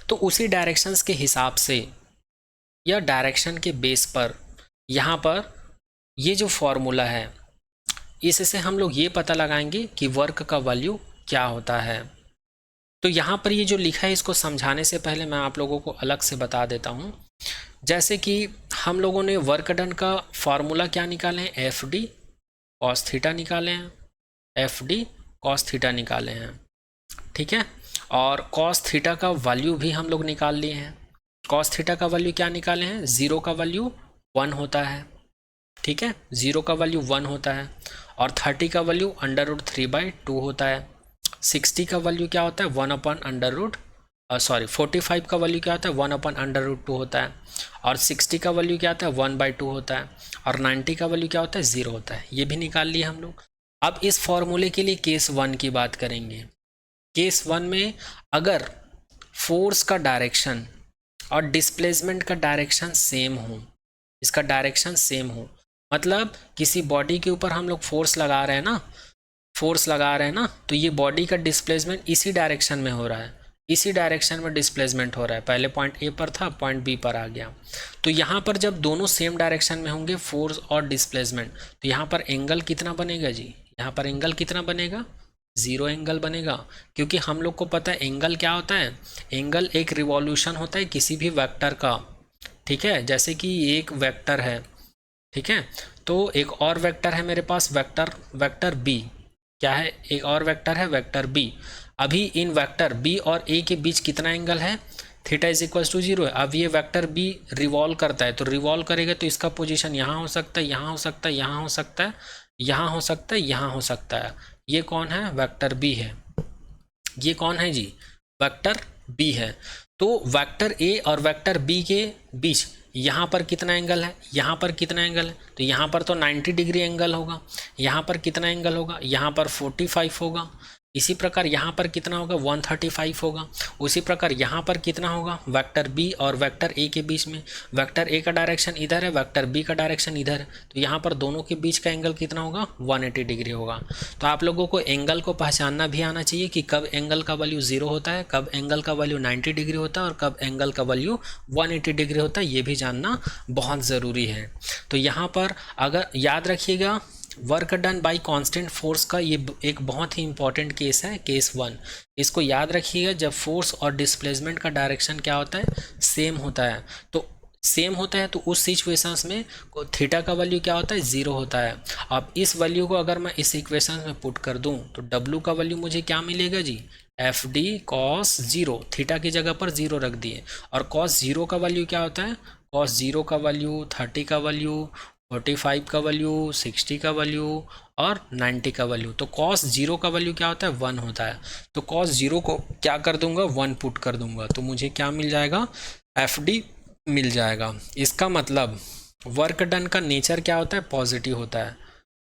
तो उसी डायरेक्शंस के हिसाब से या डायरेक्शन के बेस पर यहाँ पर ये जो फॉर्मूला है इससे हम लोग ये पता लगाएंगे कि वर्क का वैल्यू क्या होता है। तो यहाँ पर ये जो लिखा है इसको समझाने से पहले मैं आप लोगों को अलग से बता देता हूँ। जैसे कि हम लोगों ने वर्क डन का फॉर्मूला क्या निकाले हैं, एफ डी कॉस थीटा निकाले हैं, एफ डी कॉस थीटा निकाले हैं, ठीक है। और कॉस थीटा का वैल्यू भी हम लोग निकाल लिए हैं। कॉस थीटा का वैल्यू क्या निकाले हैं, 0 का वैल्यू 1 होता है, ठीक है, 0 का वैल्यू 1 होता है, और 30 का वैल्यू √3/2 होता है, 60 का वैल्यू क्या होता है 45 का वैल्यू क्या होता है 1/√2 होता है, और 60 का वैल्यू क्या होता है 1/2 होता है, और 90 का वैल्यू क्या होता है 0 होता है। ये भी निकाल लिए हम लोग। अब इस फॉर्मूले के लिए केस 1 की बात करेंगे। केस 1 में अगर फोर्स का डायरेक्शन और डिस्प्लेसमेंट का डायरेक्शन सेम हो, इसका डायरेक्शन सेम हो, मतलब किसी बॉडी के ऊपर हम लोग फोर्स लगा रहे हैं ना, फोर्स लगा रहे हैं ना, तो ये बॉडी का डिस्प्लेसमेंट इसी डायरेक्शन में हो रहा है, इसी डायरेक्शन में डिस्प्लेसमेंट हो रहा है। पहले पॉइंट ए पर था, पॉइंट बी पर आ गया। तो यहाँ पर जब दोनों सेम डायरेक्शन में होंगे फोर्स और डिस्प्लेसमेंट, तो यहाँ पर एंगल कितना बनेगा जी, यहाँ पर एंगल कितना बनेगा 0 एंगल बनेगा, क्योंकि हम लोग को पता है एंगल क्या होता है, एंगल एक रिवॉल्यूशन होता है किसी भी वेक्टर का, ठीक है। जैसे कि एक वेक्टर है, ठीक है, तो एक और वेक्टर है मेरे पास वेक्टर बी, क्या है, एक और वेक्टर है वेक्टर बी। अभी इन वेक्टर बी और ए के बीच कितना एंगल है, थीटा = 0 है। अब ये वेक्टर बी रिवॉल्व करता है, तो रिवॉल्व करेगा तो इसका पोजीशन यहाँ हो सकता है, यहाँ हो सकता है, यहाँ हो सकता है, यहाँ हो सकता है, यहाँ हो सकता है। ये कौन है, वेक्टर बी है। ये कौन है जी, वेक्टर बी है। तो वेक्टर ए और वेक्टर बी के बीच यहाँ पर कितना एंगल है, यहाँ पर कितना एंगल है, तो यहाँ पर तो 90 डिग्री एंगल होगा। यहाँ पर कितना एंगल होगा, यहाँ पर 45 होगा। इसी प्रकार यहाँ पर कितना होगा 135 होगा। उसी प्रकार यहाँ पर कितना होगा, वेक्टर बी और वेक्टर ए के बीच में, वेक्टर ए का डायरेक्शन इधर है, वेक्टर बी का डायरेक्शन इधर है, तो यहाँ पर दोनों के बीच का एंगल कितना होगा 180 डिग्री होगा। तो आप लोगों को एंगल को पहचानना भी आना चाहिए कि कब एंगल का वैल्यू 0 होता है, कब एंगल का वैल्यू 90 डिग्री होता है और कब एंगल का वैल्यू 180 डिग्री होता है, ये भी जानना बहुत ज़रूरी है। तो यहाँ पर अगर याद रखिएगा work done bye constant force का ये एक बहुत ही इंपॉर्टेंट केस है, केस 1। इसको याद रखिएगा, जब फोर्स और डिस्प्लेसमेंट का डायरेक्शन क्या होता है, सेम होता है। तो सेम होता है तो उस सिचुएशंस में थीटा का वैल्यू क्या होता है 0 होता है। अब इस वैल्यू को अगर मैं इस इक्वेशन में पुट कर दूं तो W का वैल्यू मुझे क्या मिलेगा जी, एफ डी कॉस 0, थीटा की जगह पर 0 रख दिए। और कॉस 0 का वैल्यू क्या होता है, कॉस 0 का वैल्यू 30 का वैल्यू 45 का वैल्यू 60 का वैल्यू और 90 का वैल्यू। तो कॉस 0 का वैल्यू क्या होता है 1 होता है। तो कॉस 0 को क्या कर दूंगा 1 पुट कर दूंगा, तो मुझे क्या मिल जाएगा, एफ डी मिल जाएगा। इसका मतलब वर्क डन का नेचर क्या होता है, पॉजिटिव होता है।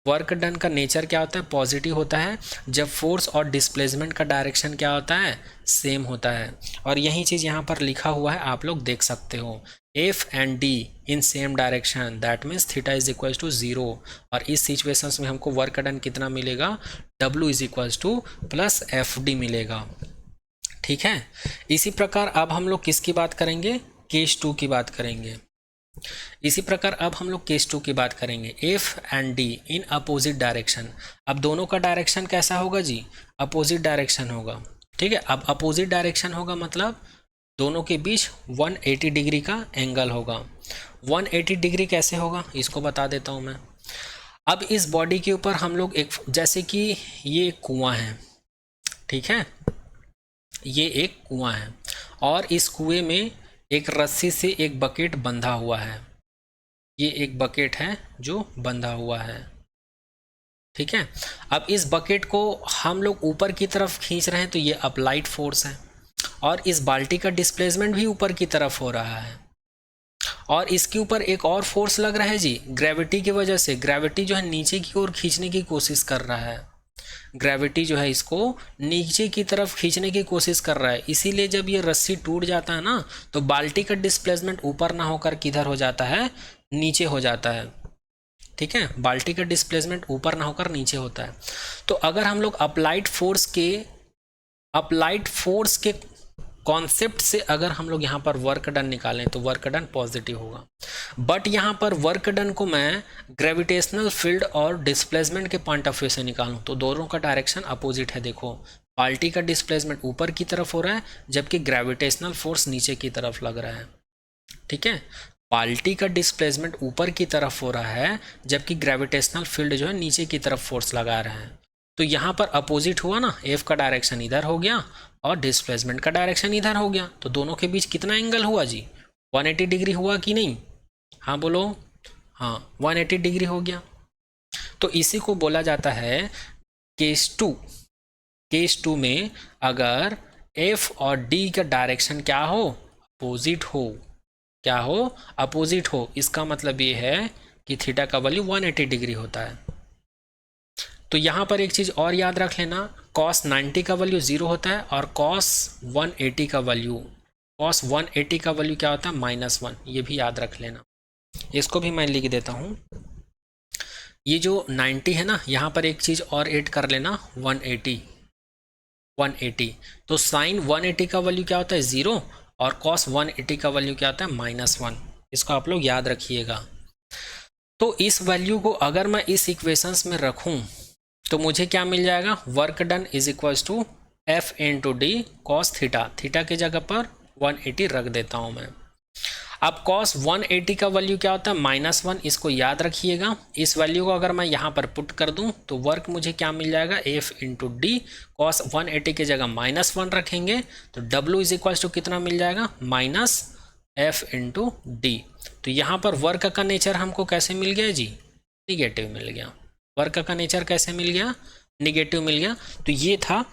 वर्क डन का नेचर क्या होता है, पॉजिटिव होता है, जब फोर्स और डिस्प्लेसमेंट का डायरेक्शन क्या होता है, सेम होता है। और यही चीज़ यहाँ पर लिखा हुआ है, आप लोग देख सकते हो, F and D in same direction, that means theta is equals to 0। और इस सिचुएशंस में हमको वर्क डन कितना मिलेगा, W is equals two plus F D मिलेगा। ठीक है, इसी प्रकार अब हम लोग किसकी बात करेंगे, केस 2 की बात करेंगे। इसी प्रकार अब हम लोग केस 2 की बात करेंगे, F and D in opposite direction. अब दोनों का डायरेक्शन कैसा होगा जी, अपोजिट डायरेक्शन होगा। ठीक है, अब अपोजिट डायरेक्शन होगा मतलब दोनों के बीच 180 डिग्री का एंगल होगा। 180 डिग्री कैसे होगा, इसको बता देता हूँ मैं। अब इस बॉडी के ऊपर हम लोग एक, जैसे कि ये एक कुआं है, ठीक है, ये एक कुआं है और इस कुएं में एक रस्सी से एक बकेट बंधा हुआ है। ये एक बकेट है जो बंधा हुआ है। ठीक है, अब इस बकेट को हम लोग ऊपर की तरफ खींच रहे हैं तो ये अप्लाइड फोर्स है, और इस बाल्टी का डिस्प्लेसमेंट भी ऊपर की तरफ हो रहा है, और इसके ऊपर एक और फोर्स लग रहा है जी, ग्रेविटी की वजह से। ग्रेविटी जो है नीचे की ओर खींचने की कोशिश कर रहा है, ग्रेविटी जो है इसको नीचे की तरफ खींचने की कोशिश कर रहा है। इसीलिए जब ये रस्सी टूट जाता है ना, तो बाल्टी का डिस्प्लेसमेंट ऊपर ना होकर किधर हो जाता है, नीचे हो जाता है। ठीक है, बाल्टी का डिस्प्लेसमेंट ऊपर ना होकर नीचे होता है। तो अगर हम लोग अप्लाइड फोर्स के कॉन्सेप्ट से अगर हम लोग यहाँ पर वर्क डन निकालें तो वर्क डन पॉजिटिव होगा। बट यहाँ पर वर्क डन को मैं ग्रेविटेशनल फील्ड और डिस्प्लेसमेंट के पॉइंट ऑफ व्यू से निकालूं तो दोनों का डायरेक्शन अपोजिट है। देखो, बाल्टी का डिस्प्लेसमेंट ऊपर की तरफ हो रहा है जबकि ग्रेविटेशनल फोर्स नीचे की तरफ लग रहा है। ठीक है, बाल्टी का डिस्प्लेसमेंट ऊपर की तरफ हो रहा है जबकि ग्रेविटेशनल फील्ड जो है नीचे की तरफ फोर्स लगा रहे हैं। तो यहाँ पर अपोजिट हुआ ना, एफ का डायरेक्शन इधर हो गया और डिस्प्लेसमेंट का डायरेक्शन इधर हो गया। तो दोनों के बीच कितना एंगल हुआ जी, 180 डिग्री हुआ कि नहीं, हाँ बोलो, हाँ 180 डिग्री हो गया। तो इसी को बोला जाता है केस 2। केस 2 में अगर एफ और डी का डायरेक्शन क्या हो, अपोजिट हो, क्या हो, अपोजिट हो, इसका मतलब ये है कि थीटा का वैल्यू 180 डिग्री होता है। तो यहाँ पर एक चीज़ और याद रख लेना, cos 90 का वैल्यू 0 होता है और cos 180 का वैल्यू क्या होता है, -1। ये भी याद रख लेना, इसको भी मैं लिख देता हूँ। ये जो 90 है ना, यहाँ पर एक चीज़ और ऐड कर लेना, 180। तो साइन 180 का वैल्यू क्या होता है, 0, और cos 180 का वैल्यू क्या होता है, -1। इसको आप लोग याद रखिएगा। तो इस वैल्यू को अगर मैं इस इक्वेशंस में रखूं तो मुझे क्या मिल जाएगा, work done is equals to F into D cos theta. Theta की जगह पर 180 रख देता हूं मैं। अब cos 180 का वैल्यू क्या होता है, -1। इसको याद रखिएगा। इस वैल्यू को अगर मैं यहाँ पर पुट कर दूं तो वर्क मुझे क्या मिल जाएगा, एफ इंटू डी। कॉस 180 की जगह -1 रखेंगे तो W इज इक्वल्स टू कितना मिल जाएगा, -f इंटू डी। तो यहाँ पर वर्क का नेचर हमको कैसे मिल गया जी, निगेटिव मिल गया। वर्क का नेचर कैसे मिल गया, निगेटिव मिल गया। तो ये था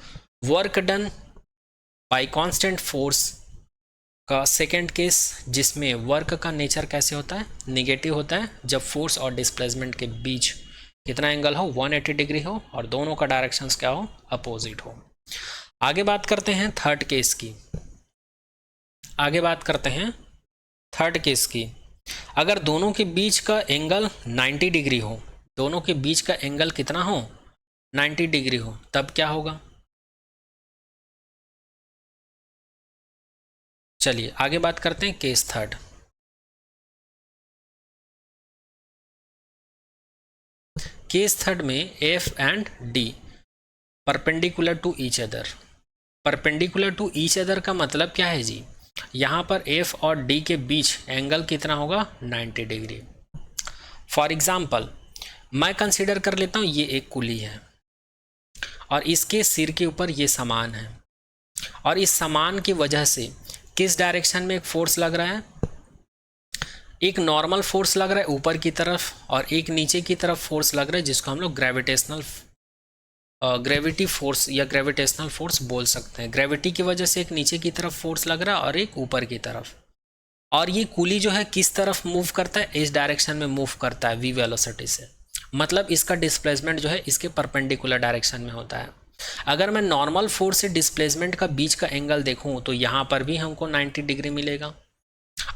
work done bye constant force का सेकंड केस, जिसमें वर्क का नेचर कैसे होता है, निगेटिव होता है जब फोर्स और डिस्प्लेसमेंट के बीच कितना एंगल हो, 180 डिग्री हो और दोनों का डायरेक्शंस क्या हो, अपोजिट हो। आगे बात करते हैं थर्ड केस की। थर्ड केस की, अगर दोनों के बीच का एंगल 90 डिग्री हो, दोनों के बीच का एंगल कितना हो, 90 डिग्री हो, तब क्या होगा। चलिए आगे बात करते हैं केस थर्ड। केस थर्ड में F and D perpendicular to each other. Perpendicular to each other का मतलब क्या है जी, यहाँ पर एफ और डी के बीच एंगल कितना होगा, 90 डिग्री। फॉर एग्जाम्पल मैं कंसीडर कर लेता हूँ ये एक कुली है और इसके सिर के ऊपर ये सामान है, और इस सामान की वजह से किस डायरेक्शन में एक फोर्स लग रहा है, एक नॉर्मल फोर्स लग रहा है ऊपर की तरफ और एक नीचे की तरफ फोर्स लग रहा है जिसको हम लोग ग्रेविटी फोर्स या ग्रेविटेशनल फोर्स बोल सकते हैं। ग्रेविटी की वजह से एक नीचे की तरफ फोर्स लग रहा है और एक ऊपर की तरफ। और ये कुली जो है किस तरफ मूव करता है, इस डायरेक्शन में मूव करता है v वेलोसिटी से। मतलब इसका डिस्प्लेसमेंट जो है इसके परपेंडिकुलर डायरेक्शन में होता है। अगर मैं नॉर्मल फोर्स से डिस्प्लेसमेंट का बीच का एंगल देखूं तो यहाँ पर भी हमको 90 डिग्री मिलेगा।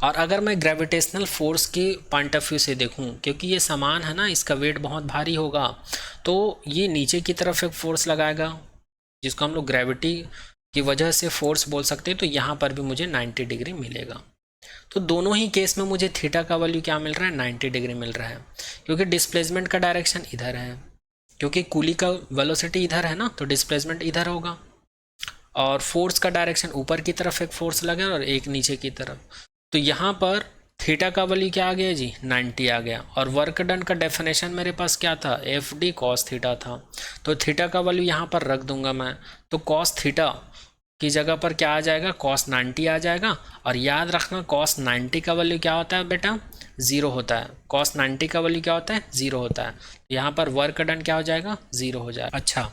और अगर मैं ग्रेविटेशनल फोर्स के पॉइंट ऑफ व्यू से देखूं, क्योंकि ये सामान है ना, इसका वेट बहुत भारी होगा, तो ये नीचे की तरफ एक फोर्स लगाएगा जिसको हम लोग ग्रेविटी की वजह से फोर्स बोल सकते हैं, तो यहाँ पर भी मुझे 90 डिग्री मिलेगा। तो दोनों ही केस में मुझे थीटा का वैल्यू क्या मिल रहा है, 90 डिग्री मिल रहा है, क्योंकि डिस्प्लेसमेंट का डायरेक्शन इधर है, क्योंकि कूली का वेलोसिटी इधर है ना, तो डिस्प्लेसमेंट इधर होगा, और फोर्स का डायरेक्शन ऊपर की तरफ एक फोर्स लगा और एक नीचे की तरफ। तो यहाँ पर थीटा का वैल्यू क्या आ गया जी, 90 आ गया। और वर्क डन का डेफिनेशन मेरे पास क्या था, एफ डी कॉस थीटा था। तो थीटा का वैल्यू यहाँ पर रख दूंगा मैं, तो कॉस थीटा की जगह पर क्या आ जाएगा, कॉस 90 आ जाएगा। और याद रखना कॉस 90 का वैल्यू क्या होता है बेटा, 0 होता है। कॉस 90 का वैल्यू क्या होता है, 0 होता है। यहाँ पर वर्क डन क्या हो जाएगा, 0 हो जाएगा। अच्छा,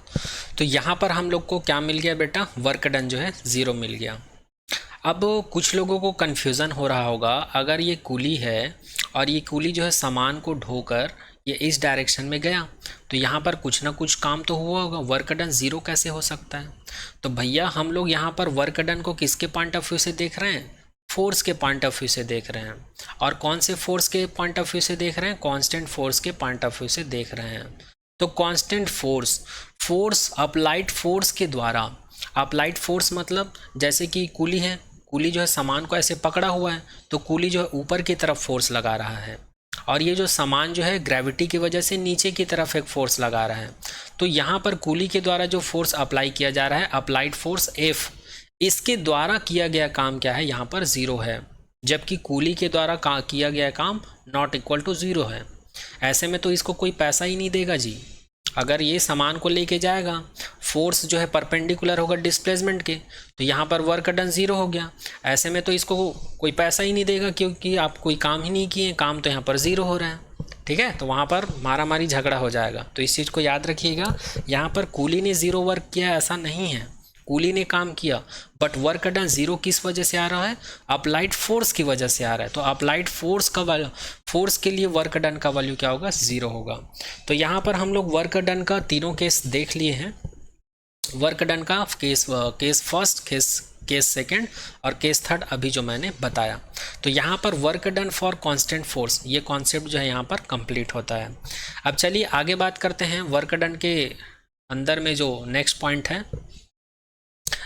तो यहाँ पर हम लोग को क्या मिल गया बेटा, वर्क डन जो है 0 मिल गया। अब कुछ लोगों को कन्फ्यूज़न हो रहा होगा, अगर ये कूली है और ये कूली जो है सामान को ढोकर ये इस डायरेक्शन में गया, तो यहाँ पर कुछ ना कुछ काम तो हुआ होगा, वर्क डन 0 कैसे हो सकता है। तो भैया हम लोग यहाँ पर वर्क डन को किसके पॉइंट ऑफ व्यू से देख रहे हैं, फोर्स के पॉइंट ऑफ व्यू से देख रहे हैं। और कौन से फोर्स के पॉइंट ऑफ व्यू से देख रहे हैं, कांस्टेंट फोर्स के पॉइंट ऑफ व्यू से देख रहे हैं। तो कांस्टेंट फोर्स अप्लाइड फोर्स के द्वारा, अप्लाइड फोर्स मतलब जैसे कि कूली है, कूली जो है सामान को ऐसे पकड़ा हुआ है, तो कूली जो है ऊपर की तरफ फोर्स लगा रहा है, और ये जो सामान जो है ग्रेविटी की वजह से नीचे की तरफ एक फोर्स लगा रहा है। तो यहाँ पर कूली के द्वारा जो फोर्स अप्लाई किया जा रहा है, अप्लाइड फोर्स एफ, इसके द्वारा किया गया काम क्या है, यहाँ पर 0 है, जबकि कूली के द्वारा किया गया काम नॉट इक्वल टू 0 है। ऐसे में तो इसको कोई पैसा ही नहीं देगा जी। अगर ये सामान को लेके जाएगा, फोर्स जो है परपेंडिकुलर होगा डिस्प्लेसमेंट के, तो यहाँ पर वर्क डन 0 हो गया। ऐसे में तो इसको कोई पैसा ही नहीं देगा, क्योंकि आप कोई काम ही नहीं किए, काम तो यहाँ पर 0 हो रहा है। ठीक है, तो वहाँ पर मारा मारी झगड़ा हो जाएगा। तो इस चीज़ को याद रखिएगा, यहाँ पर कूली ने 0 वर्क किया ऐसा नहीं है, कूली ने काम किया, बट वर्क डन 0 किस वजह से आ रहा है, अप्लाइड फोर्स की वजह से आ रहा है। तो अप्लाइड फोर्स का वैल्यू, फोर्स के लिए वर्क डन का वैल्यू क्या होगा, 0 होगा। तो यहाँ पर हम लोग वर्क डन का तीनों केस देख लिए हैं। वर्क डन का केस फर्स्ट, केस सेकंड और केस थर्ड अभी जो मैंने बताया। तो यहाँ पर work done for constant force, ये कॉन्सेप्ट जो है यहाँ पर कंप्लीट होता है। अब चलिए आगे बात करते हैं वर्क डन के अंदर में जो नेक्स्ट पॉइंट है,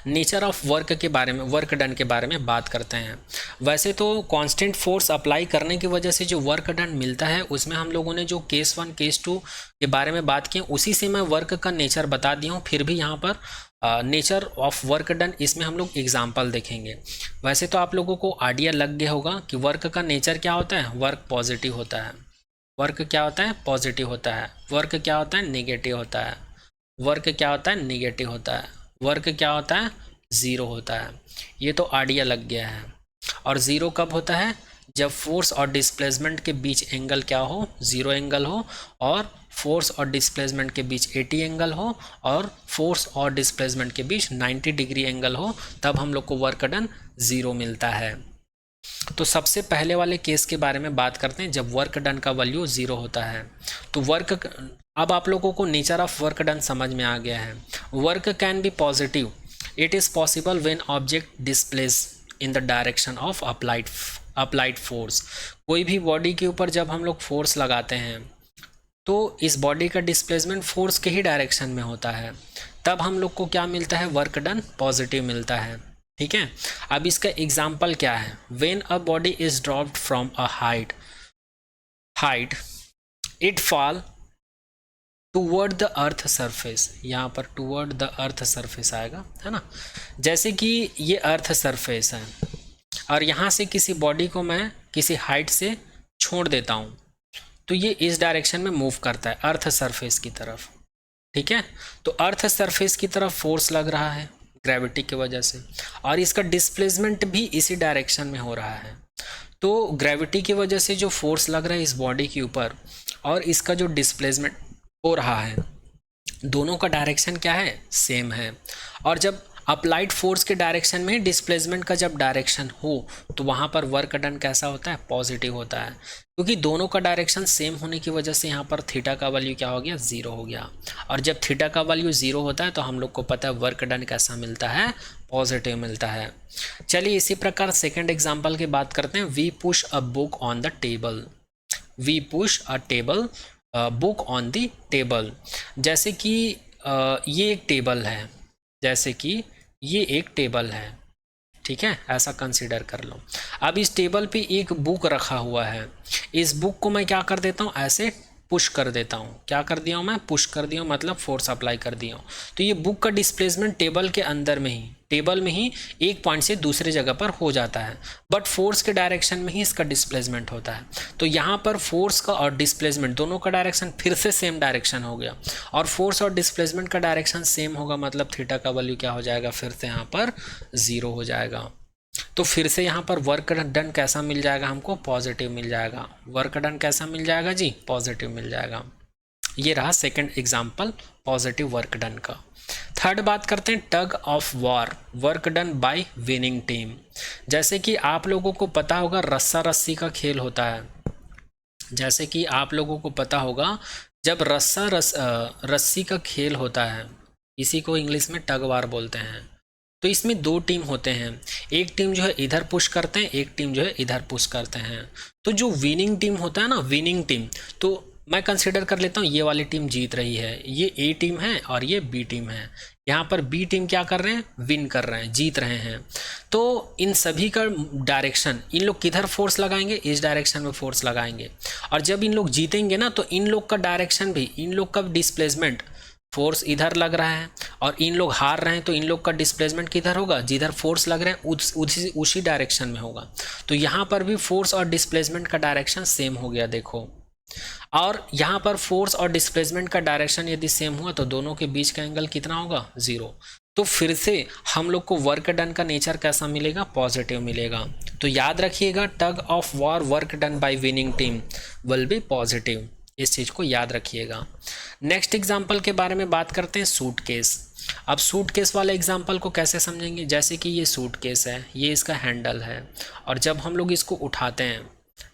नेचर ऑफ वर्क के बारे में, वर्क डन के बारे में बात करते हैं। वैसे तो कांस्टेंट फोर्स अप्लाई करने की वजह से जो वर्क डन मिलता है, उसमें हम लोगों ने जो केस 1 केस 2 के बारे में बात की, उसी से मैं वर्क का नेचर बता दिया हूँ। फिर भी यहाँ पर नेचर ऑफ वर्क डन, इसमें हम लोग एग्जाम्पल देखेंगे। वैसे तो आप लोगों को आइडिया लग गया होगा कि वर्क का नेचर क्या होता है, वर्क पॉजिटिव होता है। वर्क क्या होता है, पॉजिटिव होता है। वर्क क्या होता है, नेगेटिव होता है। वर्क क्या होता है, नेगेटिव होता है। वर्क क्या होता है, 0 होता है। ये तो आइडिया लग गया है। और 0 कब होता है, जब फोर्स और डिस्प्लेसमेंट के बीच एंगल क्या हो, 0 एंगल हो, और फोर्स और डिस्प्लेसमेंट के बीच 80 एंगल हो, और फोर्स और डिस्प्लेसमेंट के बीच 90 डिग्री एंगल हो, तब हम लोग को वर्क डन 0 मिलता है। तो सबसे पहले वाले केस के बारे में बात करते हैं, जब वर्क डन का वैल्यू 0 होता है। तो वर्क, अब आप लोगों को नेचर ऑफ वर्क डन समझ में आ गया है। Work can be positive, it is possible when object displace in the direction of applied force. कोई भी बॉडी के ऊपर जब हम लोग फोर्स लगाते हैं, तो इस बॉडी का डिस्प्लेसमेंट फोर्स के ही डायरेक्शन में होता है, तब हम लोग को क्या मिलता है, वर्क डन पॉजिटिव मिलता है। ठीक है, अब इसका एग्जाम्पल क्या है, when a body is dropped from a height it fall toward the earth surface. यहाँ पर टूवर्ड द अर्थ सरफेस आएगा, है ना। जैसे कि ये अर्थ सरफेस है, और यहाँ से किसी बॉडी को मैं किसी हाइट से छोड़ देता हूँ, तो ये इस डायरेक्शन में मूव करता है, अर्थ सरफेस की तरफ। ठीक है, तो अर्थ सरफेस की तरफ फोर्स लग रहा है ग्रेविटी की वजह से, और इसका डिस्प्लेसमेंट भी इसी डायरेक्शन में हो रहा है। तो ग्रेविटी की वजह से जो फोर्स लग रहा है इस बॉडी के ऊपर, और इसका जो डिस्प्लेसमेंट हो रहा है, दोनों का डायरेक्शन क्या है, सेम है। और जब अप्लाइड फोर्स के डायरेक्शन में डिस्प्लेसमेंट का जब डायरेक्शन हो तो वहां पर वर्क डन कैसा होता है, पॉजिटिव होता है, क्योंकि दोनों का डायरेक्शन सेम होने की वजह से यहाँ पर थीटा का वैल्यू क्या हो गया, 0 हो गया। और जब थीटा का वैल्यू 0 होता है तो हम लोग को पता है वर्क डन कैसा मिलता है, पॉजिटिव मिलता है। चलिए इसी प्रकार सेकेंड एग्जाम्पल की बात करते हैं। We push a book on the table, we push a table book on the table. जैसे कि ये एक टेबल है, जैसे कि ये एक टेबल है, ठीक है, ऐसा कंसीडर कर लो। अब इस टेबल पे एक बुक रखा हुआ है, इस बुक को मैं क्या कर देता हूँ, ऐसे पुश कर देता हूँ। क्या कर दिया हूँ मैं, पुश कर दिया हूँ, मतलब फोर्स अप्लाई कर दिया हूँ। तो ये बुक का डिस्प्लेसमेंट टेबल के अंदर में ही, टेबल में ही एक पॉइंट से दूसरे जगह पर हो जाता है, बट फोर्स के डायरेक्शन में ही इसका डिस्प्लेसमेंट होता है। तो यहाँ पर फोर्स का और डिस्प्लेसमेंट दोनों का डायरेक्शन फिर से सेम डायरेक्शन हो गया, और फोर्स और डिस्प्लेसमेंट का डायरेक्शन सेम होगा, मतलब थीटा का वैल्यू क्या हो जाएगा, फिर से यहाँ पर 0 हो जाएगा। तो फिर से यहाँ पर वर्क डन कैसा मिल जाएगा हमको, पॉजिटिव मिल जाएगा। वर्क डन कैसा मिल जाएगा जी, पॉजिटिव मिल जाएगा। ये रहा second example positive work done का। थर्ड बात करते हैं tug of war, work done bye winning team. जैसे कि आप लोगों को पता होगा रस्सा रस्सी का खेल होता है, जैसे कि आप लोगों को पता होगा जब रस्सी का खेल होता है, इसी को इंग्लिश में टग वार बोलते हैं। तो इसमें दो टीम होते हैं, एक टीम जो है इधर पुश करते हैं, एक टीम जो है इधर पुश करते हैं। तो जो विनिंग टीम होता है ना, विनिंग टीम, तो मैं कंसिडर कर लेता हूँ ये वाली टीम जीत रही है, ये ए टीम है और ये बी टीम है। यहाँ पर बी टीम क्या कर रहे हैं, विन कर रहे हैं, जीत रहे हैं। तो इन सभी का डायरेक्शन, इन लोग किधर फोर्स लगाएंगे, इस डायरेक्शन में फोर्स लगाएंगे। और जब इन लोग जीतेंगे ना, तो इन लोग का डायरेक्शन भी, इन लोग का डिस्प्लेसमेंट, फोर्स इधर लग रहा है, और इन लोग हार रहे हैं तो इन लोग का डिस्प्लेसमेंट किधर होगा, जिधर फोर्स लग रहे हैं उसी डायरेक्शन में होगा। तो यहाँ पर भी फोर्स और डिस्प्लेसमेंट का डायरेक्शन सेम हो गया, देखो। और यहाँ पर फोर्स और डिस्प्लेसमेंट का डायरेक्शन यदि सेम हुआ तो दोनों के बीच का एंगल कितना होगा, 0। तो फिर से हम लोग को वर्क डन का नेचर कैसा मिलेगा, पॉजिटिव मिलेगा। तो याद रखिएगा tug of war work done bye winning team will be positive, इस चीज़ को याद रखिएगा। नेक्स्ट एग्जाम्पल के बारे में बात करते हैं, सूटकेस। अब सूटकेस वाले एग्जाम्पल को कैसे समझेंगे, जैसे कि ये सूटकेस है, ये इसका हैंडल है, और जब हम लोग इसको उठाते हैं,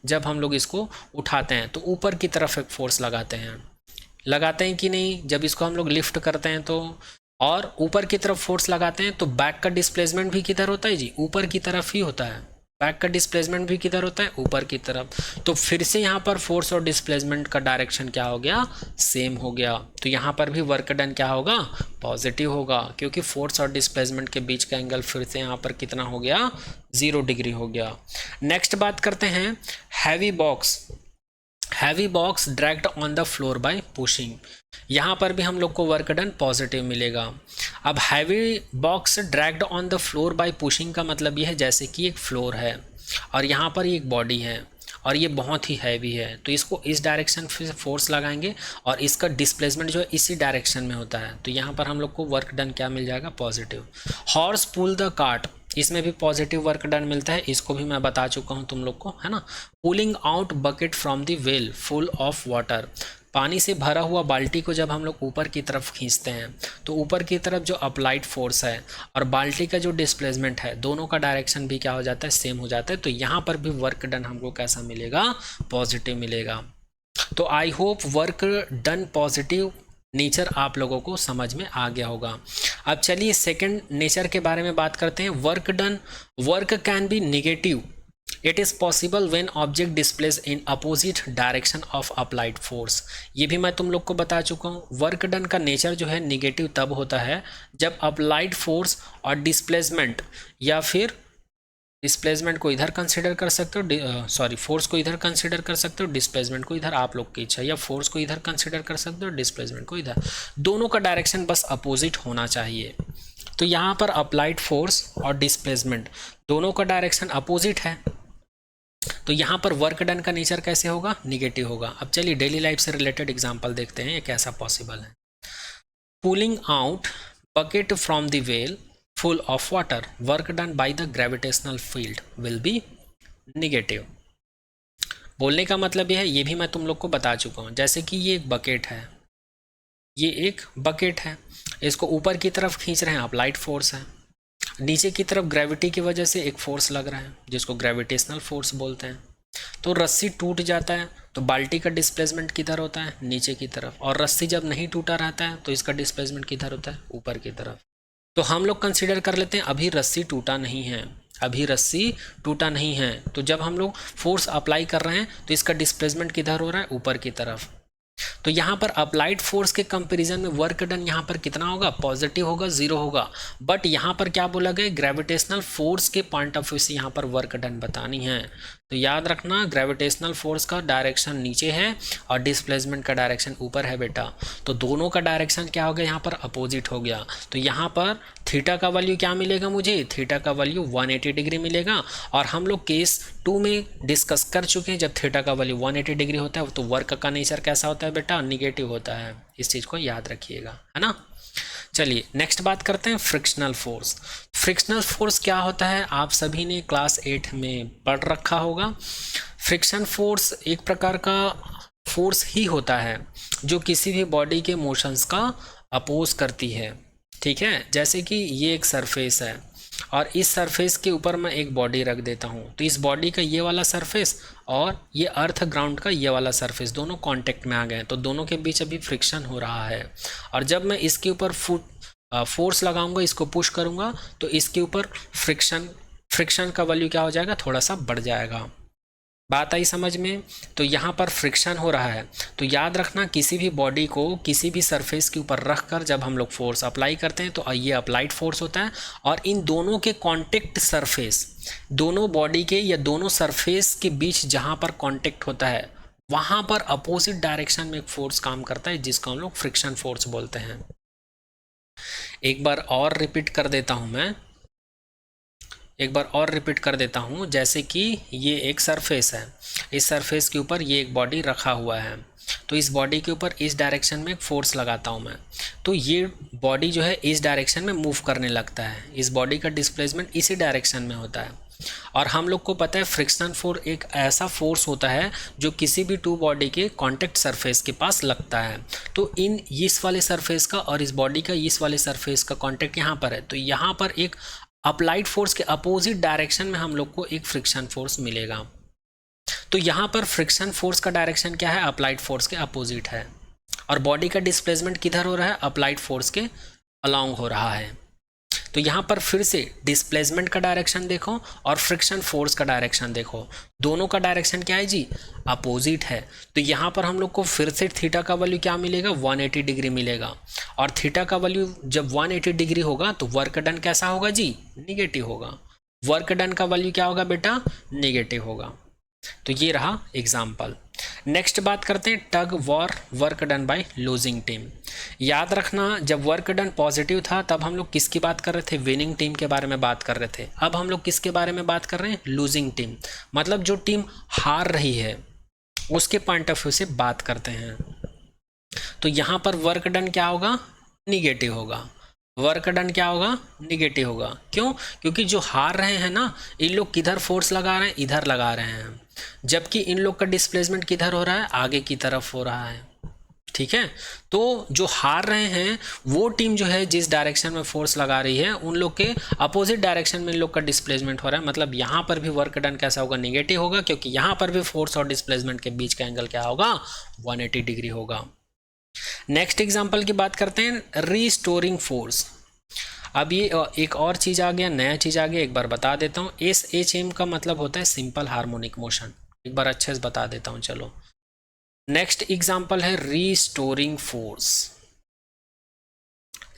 जब हम लोग इसको उठाते हैं तो ऊपर की तरफ एक फोर्स लगाते हैं कि नहीं, जब इसको हम लोग लिफ्ट करते हैं तो, और ऊपर की तरफ फोर्स लगाते हैं तो बैक का डिस्प्लेसमेंट भी किधर होता है जी, ऊपर की तरफ ही होता है। बैक का डिस्प्लेसमेंट भी किधर होता है, ऊपर की तरफ। तो फिर से यहाँ पर फोर्स और डिस्प्लेसमेंट का डायरेक्शन क्या हो गया, सेम हो गया। तो यहाँ पर भी वर्क डन क्या होगा, पॉजिटिव होगा, क्योंकि फोर्स और डिस्प्लेसमेंट के बीच का एंगल फिर से यहाँ पर कितना हो गया, 0 डिग्री हो गया। नेक्स्ट बात करते हैं heavy box, heavy box dragged on the floor bye pushing. यहाँ पर भी हम लोग को वर्क डन पॉजिटिव मिलेगा। अब heavy box dragged on the floor bye pushing का मतलब ये है, जैसे कि एक फ्लोर है और यहाँ पर एक बॉडी है और ये बहुत ही हैवी है, तो इसको इस डायरेक्शन से फोर्स लगाएंगे और इसका डिस्प्लेसमेंट जो है इसी डायरेक्शन में होता है। तो यहाँ पर हम लोग को वर्क डन क्या मिल जाएगा, positive. Horse pull the cart, इसमें भी पॉजिटिव वर्क डन मिलता है, इसको भी मैं बता चुका हूँ तुम लोग को, है ना। Pulling out bucket from the well full of water, पानी से भरा हुआ बाल्टी को जब हम लोग ऊपर की तरफ खींचते हैं तो ऊपर की तरफ जो अप्लाइड फोर्स है और बाल्टी का जो डिस्प्लेसमेंट है, दोनों का डायरेक्शन भी क्या हो जाता है, सेम हो जाता है। तो यहाँ पर भी वर्क डन हमको कैसा मिलेगा, पॉजिटिव मिलेगा। तो I hope work done positive nature आप लोगों को समझ में आ गया होगा। अब चलिए सेकंड नेचर के बारे में बात करते हैं। Work done, work can be negative, it is possible when object displace in opposite direction of applied force. ये भी मैं तुम लोग को बता चुका हूँ। वर्क डन का नेचर जो है निगेटिव तब होता है जब अप्लाइड फोर्स और डिस्प्लेसमेंट, या फिर डिस्प्लेसमेंट को इधर कंसिडर कर सकते हो, फोर्स को इधर कंसिडर कर सकते हो, डिस्प्लेसमेंट को इधर, आप लोग की इच्छा, या फोर्स को इधर कंसिडर कर सकते हो, डिस्प्लेसमेंट को इधर, दोनों का डायरेक्शन बस अपोजिट होना चाहिए। तो यहाँ पर अप्लाइड फोर्स और डिस्प्लेसमेंट दोनों का डायरेक्शन अपोजिट है, तो यहाँ पर वर्क डन का नेचर कैसे होगा, निगेटिव होगा। अब चलिए डेली लाइफ से रिलेटेड एग्जांपल देखते हैं ये कैसा पॉसिबल है। Pulling out bucket from the well full of water, work done by the gravitational field will be negative. बोलने का मतलब ये है, ये भी मैं तुम लोग को बता चुका हूँ। जैसे कि ये एक बकेट है, ये एक बकेट है, इसको ऊपर की तरफ खींच रहे हैं, अप्लाइड फोर्स है, नीचे की तरफ ग्रेविटी की वजह से एक फोर्स लग रहा है जिसको ग्रेविटेशनल फोर्स बोलते हैं। तो रस्सी टूट जाता है तो बाल्टी का डिस्प्लेसमेंट किधर होता है, नीचे की तरफ, और रस्सी जब नहीं टूटा रहता है तो इसका डिस्प्लेसमेंट किधर होता है, ऊपर की तरफ। तो हम लोग कंसीडर कर लेते हैं अभी रस्सी टूटा नहीं है, अभी रस्सी टूटा नहीं है, तो जब हम लोग फोर्स अप्लाई कर रहे हैं तो इसका डिस्प्लेसमेंट किधर हो रहा है, ऊपर की तरफ। तो यहाँ पर अप्लाइड फोर्स के कंपैरिजन में वर्क डन यहाँ पर कितना होगा, पॉजिटिव होगा, जीरो होगा। बट यहाँ पर क्या बोला गया, ग्रेविटेशनल फोर्स के पॉइंट ऑफ व्यू से यहाँ पर वर्क डन बतानी है। तो याद रखना ग्रेविटेशनल फोर्स का डायरेक्शन नीचे है और डिस्प्लेसमेंट का डायरेक्शन ऊपर है बेटा। तो दोनों का डायरेक्शन क्या हो गया, यहाँ पर अपोजिट हो गया। तो यहाँ पर थीटा का वैल्यू क्या मिलेगा मुझे, थीटा का वैल्यू 180 डिग्री मिलेगा। और हम लोग केस 2 में डिस्कस कर चुके हैं, जब थीटा का वैल्यू 180 डिग्री होता है तो वर्क का नेचर कैसा होता है बेटा, निगेटिव होता है। इस चीज़ को याद रखिएगा, है ना। चलिए नेक्स्ट बात करते हैं फ्रिक्शनल फोर्स। फ्रिक्शनल फोर्स क्या होता है, आप सभी ने क्लास 8 में पढ़ रखा होगा। फ्रिक्शन फोर्स एक प्रकार का फोर्स ही होता है जो किसी भी बॉडी के मोशंस का अपोज करती है, ठीक है। जैसे कि ये एक सरफेस है और इस सरफेस के ऊपर मैं एक बॉडी रख देता हूँ, तो इस बॉडी का ये वाला सरफेस और ये अर्थ ग्राउंड का ये वाला सरफेस दोनों कांटेक्ट में आ गए, तो दोनों के बीच अभी फ्रिक्शन हो रहा है। और जब मैं इसके ऊपर फोर्स लगाऊंगा, इसको पुश करूंगा, तो इसके ऊपर फ्रिक्शन का वैल्यू क्या हो जाएगा, थोड़ा सा बढ़ जाएगा। बात आई समझ में। तो यहाँ पर फ्रिक्शन हो रहा है, तो याद रखना किसी भी बॉडी को किसी भी सरफेस के ऊपर रख कर जब हम लोग फोर्स अप्लाई करते हैं तो ये अप्लाइड फोर्स होता है। और इन दोनों के कांटेक्ट सरफेस, दोनों बॉडी के या दोनों सरफेस के बीच जहाँ पर कांटेक्ट होता है वहाँ पर अपोजिट डायरेक्शन में एक फोर्स काम करता है जिसको हम लोग फ्रिक्शन फोर्स बोलते हैं। एक बार और रिपीट कर देता हूँ मैं, जैसे कि ये एक सरफेस है, इस सरफेस के ऊपर ये एक बॉडी रखा हुआ है, तो इस बॉडी के ऊपर इस डायरेक्शन में एक फोर्स लगाता हूँ मैं, तो ये बॉडी जो है इस डायरेक्शन में मूव करने लगता है, इस बॉडी का डिस्प्लेसमेंट इसी डायरेक्शन में होता है। और हम लोग को पता है फ्रिक्शन फोर्स एक ऐसा फोर्स होता है जो किसी भी टू बॉडी के कांटेक्ट सरफेस के पास लगता है। तो इस वाले सरफेस का और इस बॉडी का इस वाले सरफेस का कांटेक्ट यहाँ पर है, तो यहाँ पर एक अप्लाइड फोर्स के अपोजिट डायरेक्शन में हम लोग को एक फ्रिक्शन फोर्स मिलेगा। तो यहाँ पर फ्रिक्शन फोर्स का डायरेक्शन क्या है, अप्लाइड फोर्स के अपोजिट है। और बॉडी का डिस्प्लेसमेंट किधर हो रहा है, अप्लाइड फोर्स के अलोंग हो रहा है। तो यहाँ पर फिर से डिस्प्लेसमेंट का डायरेक्शन देखो और फ्रिक्शन फोर्स का डायरेक्शन देखो, दोनों का डायरेक्शन क्या है जी, अपोजिट है। तो यहाँ पर हम लोग को फिर से थीटा का वैल्यू क्या मिलेगा, 180 डिग्री मिलेगा। और थीटा का वैल्यू जब 180 डिग्री होगा तो वर्क डन कैसा होगा जी, निगेटिव होगा। वर्क डन का वैल्यू क्या होगा बेटा, निगेटिव होगा। तो ये रहा एग्जाम्पल। नेक्स्ट बात करते हैं tug war, work done by losing team. याद रखना जब वर्क डन पॉजिटिव था तब हम लोग किसकी बात कर रहे थे, विनिंग टीम के बारे में बात कर रहे थे। अब हम लोग किसके बारे में बात कर रहे हैं, लूजिंग टीम, मतलब जो टीम हार रही है उसके पॉइंट ऑफ व्यू से बात करते हैं। तो यहाँ पर वर्क डन क्या होगा, निगेटिव होगा। वर्क डन क्या होगा, निगेटिव होगा। क्यों, क्योंकि जो हार रहे हैं ना, इन लोग किधर फोर्स लगा रहे हैं, इधर लगा रहे हैं, जबकि इन लोग का डिस्प्लेसमेंट किधर हो रहा है, आगे की तरफ हो रहा है, ठीक है। तो जो हार रहे हैं वो टीम जो है जिस डायरेक्शन में फोर्स लगा रही है उन लोग के अपोजिट डायरेक्शन में इन लोग का डिस्प्लेसमेंट हो रहा है, मतलब यहाँ पर भी वर्क डन कैसा होगा, निगेटिव होगा, क्योंकि यहाँ पर भी फोर्स और डिस्प्लेसमेंट के बीच का एंगल क्या होगा, 180 डिग्री होगा। नेक्स्ट एग्जांपल की बात करते हैं, रीस्टोरिंग फोर्स। अब ये एक और चीज़ आ गया, नया चीज़ आ गया, एक बार बता देता हूँ। SHM का मतलब होता है सिंपल हार्मोनिक मोशन, एक बार अच्छे से बता देता हूँ। चलो नेक्स्ट एग्जांपल है restoring force.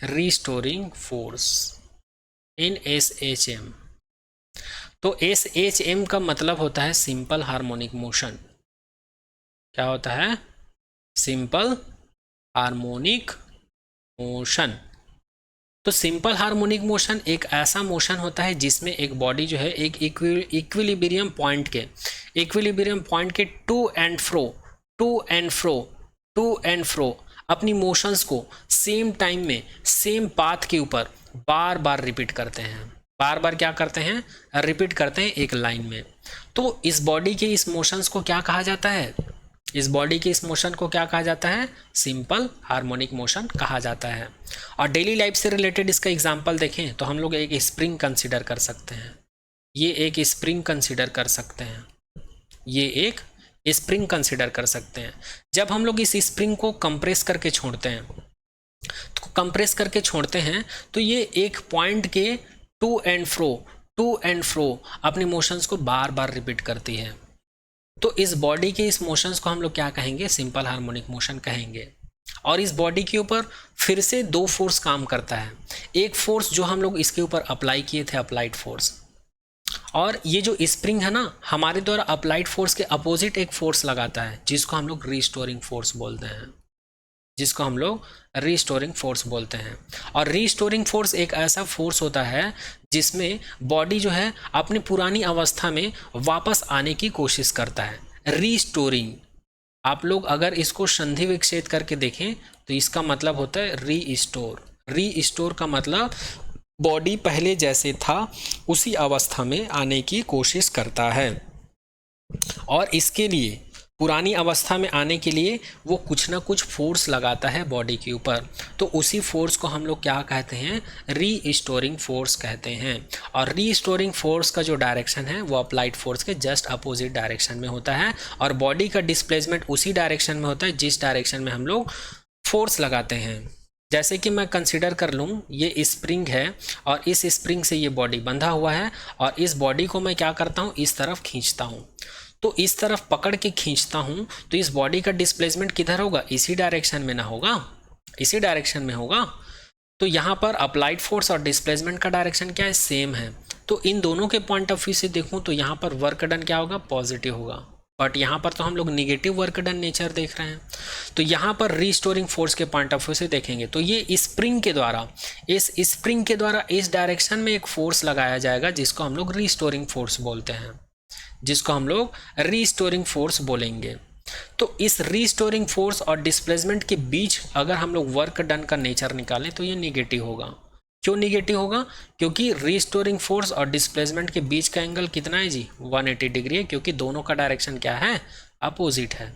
Restoring force in SHM। तो SHM का मतलब होता है सिंपल हार्मोनिक मोशन। क्या होता है, सिंपल हार्मोनिक मोशन। तो सिंपल हार्मोनिक मोशन एक ऐसा मोशन होता है जिसमें एक बॉडी जो है एक इक्विलिब्रियम पॉइंट के टू एंड फ्रो अपनी मोशंस को सेम टाइम में सेम पाथ के ऊपर बार बार रिपीट करते हैं। बार बार क्या करते हैं, रिपीट करते हैं एक लाइन में। तो इस बॉडी के इस मोशंस को क्या कहा जाता है, इस बॉडी के इस मोशन को क्या कहा जाता है? सिंपल हार्मोनिक मोशन कहा जाता है। और डेली लाइफ से रिलेटेड इसका एग्जांपल देखें तो हम लोग एक स्प्रिंग कंसीडर कर सकते हैं। ये एक स्प्रिंग कंसीडर कर सकते हैं, ये एक स्प्रिंग कंसीडर कर सकते हैं। जब हम लोग इस स्प्रिंग को कंप्रेस करके छोड़ते हैं, तो कंप्रेस करके छोड़ते हैं तो ये एक पॉइंट के टू एंड फ्रो अपने मोशंस को बार बार रिपीट करती है। तो इस बॉडी के इस मोशंस को हम लोग क्या कहेंगे? सिंपल हार्मोनिक मोशन कहेंगे। और इस बॉडी के ऊपर फिर से दो फोर्स काम करता है। एक फोर्स जो हम लोग इसके ऊपर अप्लाई किए थे, अप्लाइड फोर्स, और ये जो स्प्रिंग है ना, हमारे द्वारा अप्लाइड फोर्स के अपोजिट एक फोर्स लगाता है जिसको हम लोग रीस्टोरिंग फोर्स बोलते हैं, जिसको हम लोग रीस्टोरिंग फोर्स बोलते हैं। और रीस्टोरिंग फोर्स एक ऐसा फोर्स होता है जिसमें बॉडी जो है अपनी पुरानी अवस्था में वापस आने की कोशिश करता है। रीस्टोरिंग, आप लोग अगर इसको संधि विच्छेद करके देखें तो इसका मतलब होता है रीस्टोर। रीस्टोर का मतलब बॉडी पहले जैसे था उसी अवस्था में आने की कोशिश करता है। और इसके लिए, पुरानी अवस्था में आने के लिए वो कुछ ना कुछ फोर्स लगाता है बॉडी के ऊपर। तो उसी फोर्स को हम लोग क्या कहते हैं? रीस्टोरिंग फोर्स कहते हैं। और रीस्टोरिंग फोर्स का जो डायरेक्शन है वो अप्लाइड फोर्स के जस्ट अपोजिट डायरेक्शन में होता है। और बॉडी का डिस्प्लेसमेंट उसी डायरेक्शन में होता है जिस डायरेक्शन में हम लोग फोर्स लगाते हैं। जैसे कि मैं कंसीडर कर लूँ, ये स्प्रिंग है और इस स्प्रिंग से ये बॉडी बंधा हुआ है, और इस बॉडी को मैं क्या करता हूँ? इस तरफ खींचता हूँ। तो इस तरफ पकड़ के खींचता हूँ तो इस बॉडी का डिस्प्लेसमेंट किधर होगा? इसी डायरेक्शन में ना होगा? इसी डायरेक्शन में होगा। तो यहाँ पर अप्लाइड फोर्स और डिस्प्लेसमेंट का डायरेक्शन क्या है? सेम है। तो इन दोनों के पॉइंट ऑफ व्यू से देखूँ तो यहाँ पर वर्क डन क्या होगा? पॉजिटिव होगा। बट यहाँ पर तो हम लोग निगेटिव वर्क डन नेचर देख रहे हैं। तो यहाँ पर रीस्टोरिंग फोर्स के पॉइंट ऑफ व्यू से देखेंगे तो ये स्प्रिंग के द्वारा, इस स्प्रिंग के द्वारा इस डायरेक्शन में एक फोर्स लगाया जाएगा जिसको हम लोग रीस्टोरिंग फोर्स बोलते हैं, जिसको हम लोग रीस्टोरिंग फोर्स बोलेंगे। तो इस रीस्टोरिंग फोर्स और डिस्प्लेसमेंट के बीच अगर हम लोग वर्क डन का नेचर निकालें तो ये निगेटिव होगा। क्यों निगेटिव होगा? क्योंकि रीस्टोरिंग फोर्स और डिस्प्लेसमेंट के बीच का एंगल कितना है जी? 180 डिग्री है, क्योंकि दोनों का डायरेक्शन क्या है? अपोजिट है।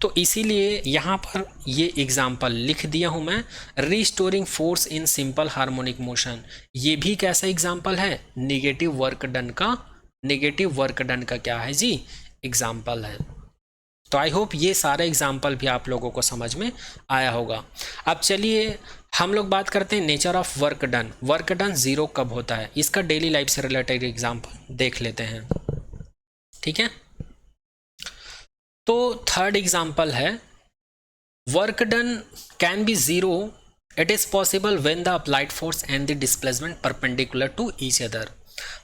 तो इसीलिए यहाँ पर ये एग्जाम्पल लिख दिया हूँ मैं, restoring force in simple harmonic motion. ये भी कैसा एग्जाम्पल है? निगेटिव वर्क डन का, नेगेटिव वर्क डन का क्या है जी? एग्जाम्पल है। तो आई होप ये सारे एग्जाम्पल भी आप लोगों को समझ में आया होगा। अब चलिए हम लोग बात करते हैं nature of work done. Work done zero कब होता है, इसका डेली लाइफ से रिलेटेड एग्जाम्पल देख लेते हैं, ठीक है। तो थर्ड एग्जाम्पल है, work done can be zero, it is possible when the applied force and the displacement perpendicular to each other.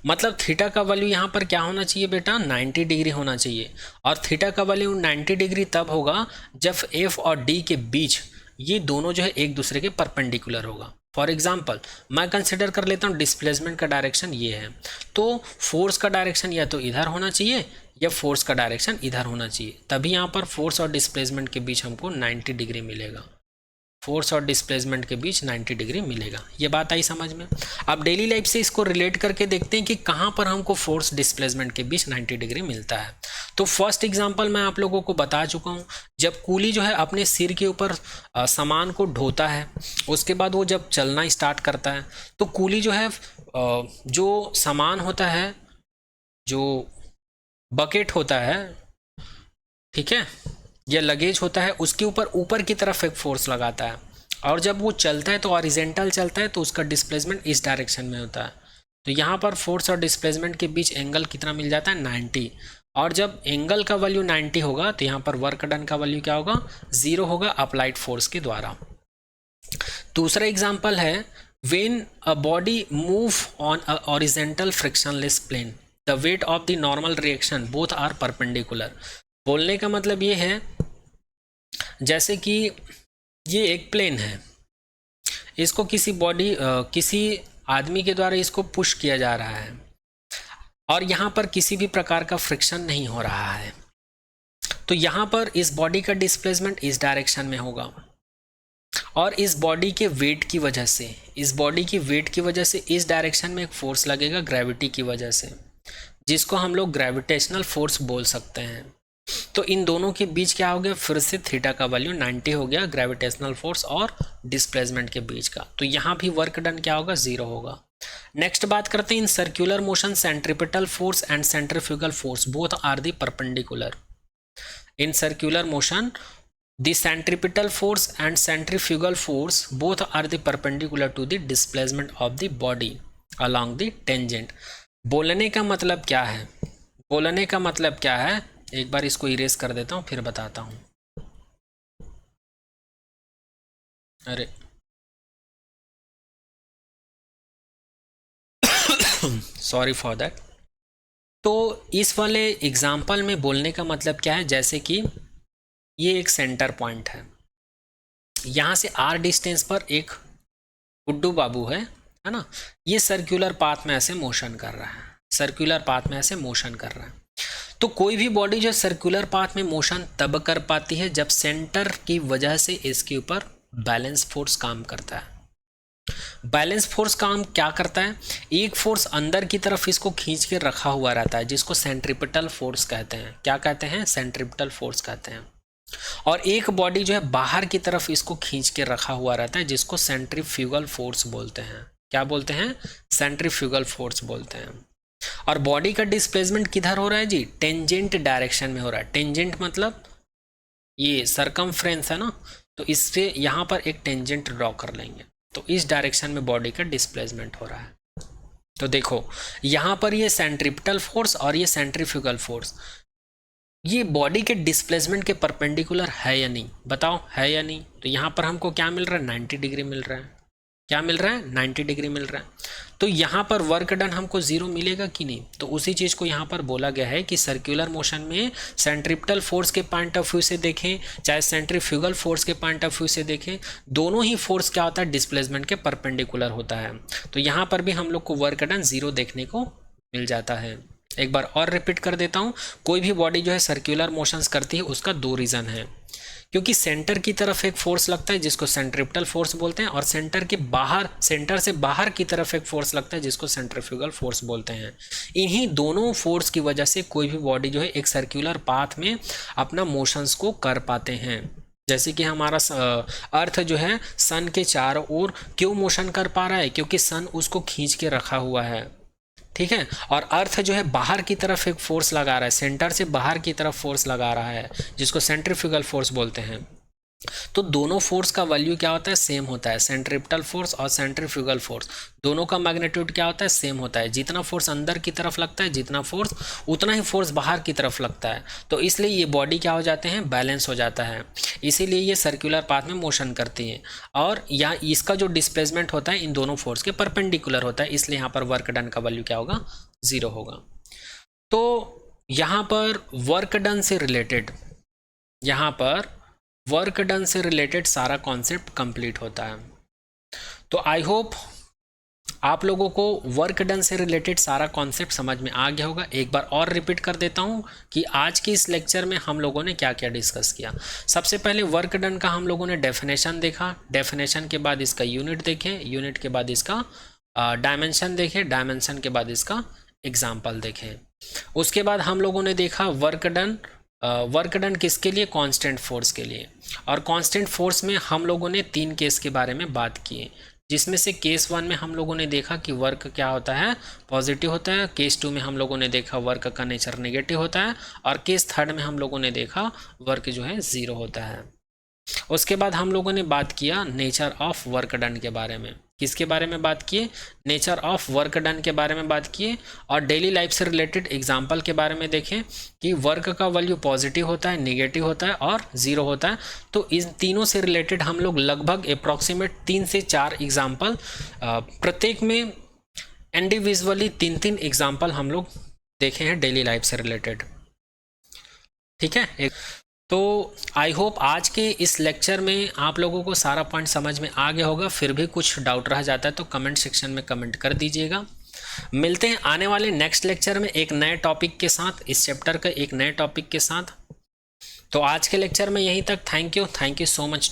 मतलब थीटा का वैल्यू यहाँ पर क्या होना चाहिए बेटा? 90 डिग्री होना चाहिए। और थीटा का वैल्यू 90 डिग्री तब होगा जब एफ और डी के बीच ये दोनों जो है एक दूसरे के परपेंडिकुलर होगा। फॉर एग्जाम्पल मैं कंसिडर कर लेता हूँ डिस्प्लेसमेंट का डायरेक्शन ये है, तो फोर्स का डायरेक्शन या तो इधर होना चाहिए या फोर्स का डायरेक्शन इधर होना चाहिए, तभी यहाँ पर फोर्स और डिस्प्लेसमेंट के बीच हमको 90 डिग्री मिलेगा। फोर्स और डिस्प्लेसमेंट के बीच 90 डिग्री मिलेगा। ये बात आई समझ में? अब डेली लाइफ से इसको रिलेट करके देखते हैं कि कहाँ पर हमको फोर्स डिस्प्लेसमेंट के बीच 90 डिग्री मिलता है। तो फर्स्ट एग्जांपल मैं आप लोगों को बता चुका हूँ, जब कूली जो है अपने सिर के ऊपर सामान को ढोता है, उसके बाद वो जब चलना स्टार्ट करता है तो कूली जो है जो सामान होता है, जो बकेट होता है, ठीक है, या लगेज होता है, उसके ऊपर की तरफ एक फोर्स लगाता है। और जब वो चलता है तो हॉरिजॉन्टल चलता है तो उसका डिस्प्लेसमेंट इस डायरेक्शन में होता है। तो यहाँ पर फोर्स और डिस्प्लेसमेंट के बीच एंगल कितना मिल जाता है? 90। और जब एंगल का वैल्यू 90 होगा तो यहाँ पर वर्क डन का वैल्यू क्या होगा? 0 होगा अप्लाइड फोर्स के द्वारा। दूसरा एग्जाम्पल है, when a body move on a horizontal frictionless plane the weight of the normal reaction both are perpendicular. बोलने का मतलब ये है, जैसे कि ये एक प्लेन है, इसको किसी आदमी के द्वारा इसको पुश किया जा रहा है और यहाँ पर किसी भी प्रकार का फ्रिक्शन नहीं हो रहा है, तो यहाँ पर इस बॉडी का डिस्प्लेसमेंट इस डायरेक्शन में होगा। और इस बॉडी के वेट की वजह से, इस डायरेक्शन में एक फोर्स लगेगा ग्रेविटी की वजह से, जिसको हम लोग ग्रेविटेशनल फोर्स बोल सकते हैं। तो इन दोनों के बीच क्या हो गया, फिर से थीटा का वैल्यू 90 हो गया, ग्रेविटेशनल फोर्स और डिस्प्लेसमेंट के बीच का। तो यहाँ भी वर्क डन क्या होगा, 0 होगा। नेक्स्ट बात करते हैं, in circular motion centripetal force and centrifugal force both are the perpendicular. In circular motion the centripetal force and centrifugal force both are the perpendicular to the displacement of the body along the tangent। बोलने का मतलब क्या है, बोलने का मतलब क्या है, एक बार इसको इरेज कर देता हूं फिर बताता हूं। अरे सॉरी फॉर दैट। तो इस वाले एग्जाम्पल में बोलने का मतलब क्या है, जैसे कि ये एक सेंटर पॉइंट है, यहाँ से r डिस्टेंस पर एक गुड्डू बाबू है ना, ये सर्कुलर पाथ में ऐसे मोशन कर रहा है, सर्कुलर पाथ में ऐसे मोशन कर रहा है। तो कोई भी बॉडी जो सर्कुलर पाथ में मोशन तब कर पाती है जब सेंटर की वजह से इसके ऊपर बैलेंस फोर्स काम करता है। बैलेंस फोर्स काम क्या करता है, एक फोर्स अंदर की तरफ इसको खींच के रखा हुआ रहता है जिसको सेंट्रिपिटल फोर्स कहते हैं। क्या कहते हैं, सेंट्रिपिटल फोर्स कहते हैं। और एक बॉडी जो है बाहर की तरफ इसको खींच के रखा हुआ रहता है जिसको सेंट्रीफ्यूगल फोर्स बोलते हैं। क्या बोलते हैं, सेंट्रीफ्यूगल फोर्स बोलते हैं। और बॉडी का डिस्प्लेसमेंट किधर हो रहा है जी, टेंजेंट डायरेक्शन में हो रहा है। टेंजेंट मतलब ये सरकमफ्रेंस है ना, तो इससे यहाँ पर एक टेंजेंट ड्रॉ कर लेंगे, तो इस डायरेक्शन में बॉडी का डिस्प्लेसमेंट हो रहा है। तो देखो यहाँ पर ये सेंट्रिपिटल फोर्स और ये सेंट्रीफ्यूगल फोर्स, ये बॉडी के डिस्प्लेसमेंट के परपेंडिकुलर है या नहीं, बताओ है या नहीं। तो यहाँ पर हमको क्या मिल रहा है, 90 डिग्री मिल रहा है। क्या मिल रहा है, 90 डिग्री मिल रहा है। तो यहाँ पर वर्क डन हमको 0 मिलेगा कि नहीं, तो उसी चीज़ को यहाँ पर बोला गया है कि सर्कुलर मोशन में सेंट्रिपिटल फोर्स के पॉइंट ऑफ व्यू से देखें चाहे सेंट्रीफ्यूगल फोर्स के पॉइंट ऑफ व्यू से देखें, दोनों ही फोर्स क्या होता है, डिस्प्लेसमेंट के परपेंडिकुलर होता है। तो यहाँ पर भी हम लोग को वर्क डन 0 देखने को मिल जाता है। एक बार और रिपीट कर देता हूँ, कोई भी बॉडी जो है सर्कुलर मोशंस करती है उसका 2 रीज़न है, क्योंकि सेंटर की तरफ एक फोर्स लगता है जिसको सेंट्रिपिटल फोर्स बोलते हैं, और सेंटर के बाहर, सेंटर से बाहर की तरफ एक फोर्स लगता है जिसको सेंट्रीफ्यूगल फोर्स बोलते हैं। इन्हीं दोनों फोर्स की वजह से कोई भी बॉडी जो है एक सर्कुलर पाथ में अपना मोशंस को कर पाते हैं। जैसे कि हमारा अर्थ जो है सन के चारों ओर क्यों मोशन कर पा रहा है, क्योंकि सन उसको खींच के रखा हुआ है, ठीक है। और अर्थ जो है बाहर की तरफ एक फोर्स लगा रहा है, सेंटर से बाहर की तरफ फोर्स लगा रहा है जिसको सेंट्रीफ्यूगल फोर्स बोलते हैं। तो दोनों फोर्स का वैल्यू क्या होता है, सेम होता है। सेंट्रिपिटल फोर्स और सेंट्रीफ्यूगल फोर्स दोनों का मैग्नीट्यूड क्या होता है, सेम होता है। जितना फोर्स अंदर की तरफ लगता है, जितना फोर्स उतना ही फोर्स बाहर की तरफ लगता है। तो इसलिए ये बॉडी क्या हो जाते हैं, बैलेंस हो जाता है, इसीलिए ये सर्कुलर पाथ में मोशन करती है। और यहाँ इसका जो डिस्प्लेसमेंट होता है इन दोनों फोर्स के परपेंडिकुलर होता है, इसलिए यहाँ पर वर्क डन का वैल्यू क्या होगा, 0 होगा। तो यहाँ पर वर्क डन से रिलेटेड, यहाँ पर वर्क डन से रिलेटेड सारा कॉन्सेप्ट कंप्लीट होता है। तो आई होप आप लोगों को वर्क डन से रिलेटेड सारा कॉन्सेप्ट समझ में आ गया होगा। एक बार और रिपीट कर देता हूं कि आज की इस लेक्चर में हम लोगों ने क्या क्या डिस्कस किया। सबसे पहले वर्क डन का हम लोगों ने डेफिनेशन देखा, डेफिनेशन के बाद इसका यूनिट देखें, यूनिट के बाद इसका डायमेंशन देखें, डायमेंशन के बाद इसका एग्जाम्पल देखें। उसके बाद हम लोगों ने देखा वर्क डन, वर्क डन किसके लिए, कांस्टेंट फोर्स के लिए। और कांस्टेंट फोर्स में हम लोगों ने 3 केस के बारे में बात की, जिसमें से केस 1 में हम लोगों ने देखा कि वर्क क्या होता है, पॉजिटिव होता है। केस 2 में हम लोगों ने देखा वर्क का नेचर नेगेटिव होता है। और केस 3 में हम लोगों ने देखा वर्क जो है 0 होता है। उसके बाद हम लोगों ने बात किया नेचर ऑफ वर्क डन के बारे में। किसके बारे में बात किए, नेचर ऑफ वर्क डन के बारे में बात किए। और डेली लाइफ से रिलेटेड एग्जांपल के बारे में देखें कि वर्क का वैल्यू पॉजिटिव होता है, नेगेटिव होता है और 0 होता है। तो इन तीनों से रिलेटेड हम लोग लगभग अप्रॉक्सीमेट 3 से 4 एग्जाम्पल, प्रत्येक में इंडिविजुअली 3-3 एग्जाम्पल हम लोग देखे हैं डेली लाइफ से रिलेटेड, ठीक है। तो आई होप आज के इस लेक्चर में आप लोगों को सारा पॉइंट समझ में आ गया होगा। फिर भी कुछ डाउट रह जाता है तो कमेंट सेक्शन में कमेंट कर दीजिएगा। मिलते हैं आने वाले नेक्स्ट लेक्चर में एक नए टॉपिक के साथ, इस चैप्टर का एक नए टॉपिक के साथ। तो आज के लेक्चर में यहीं तक। Thank you so much.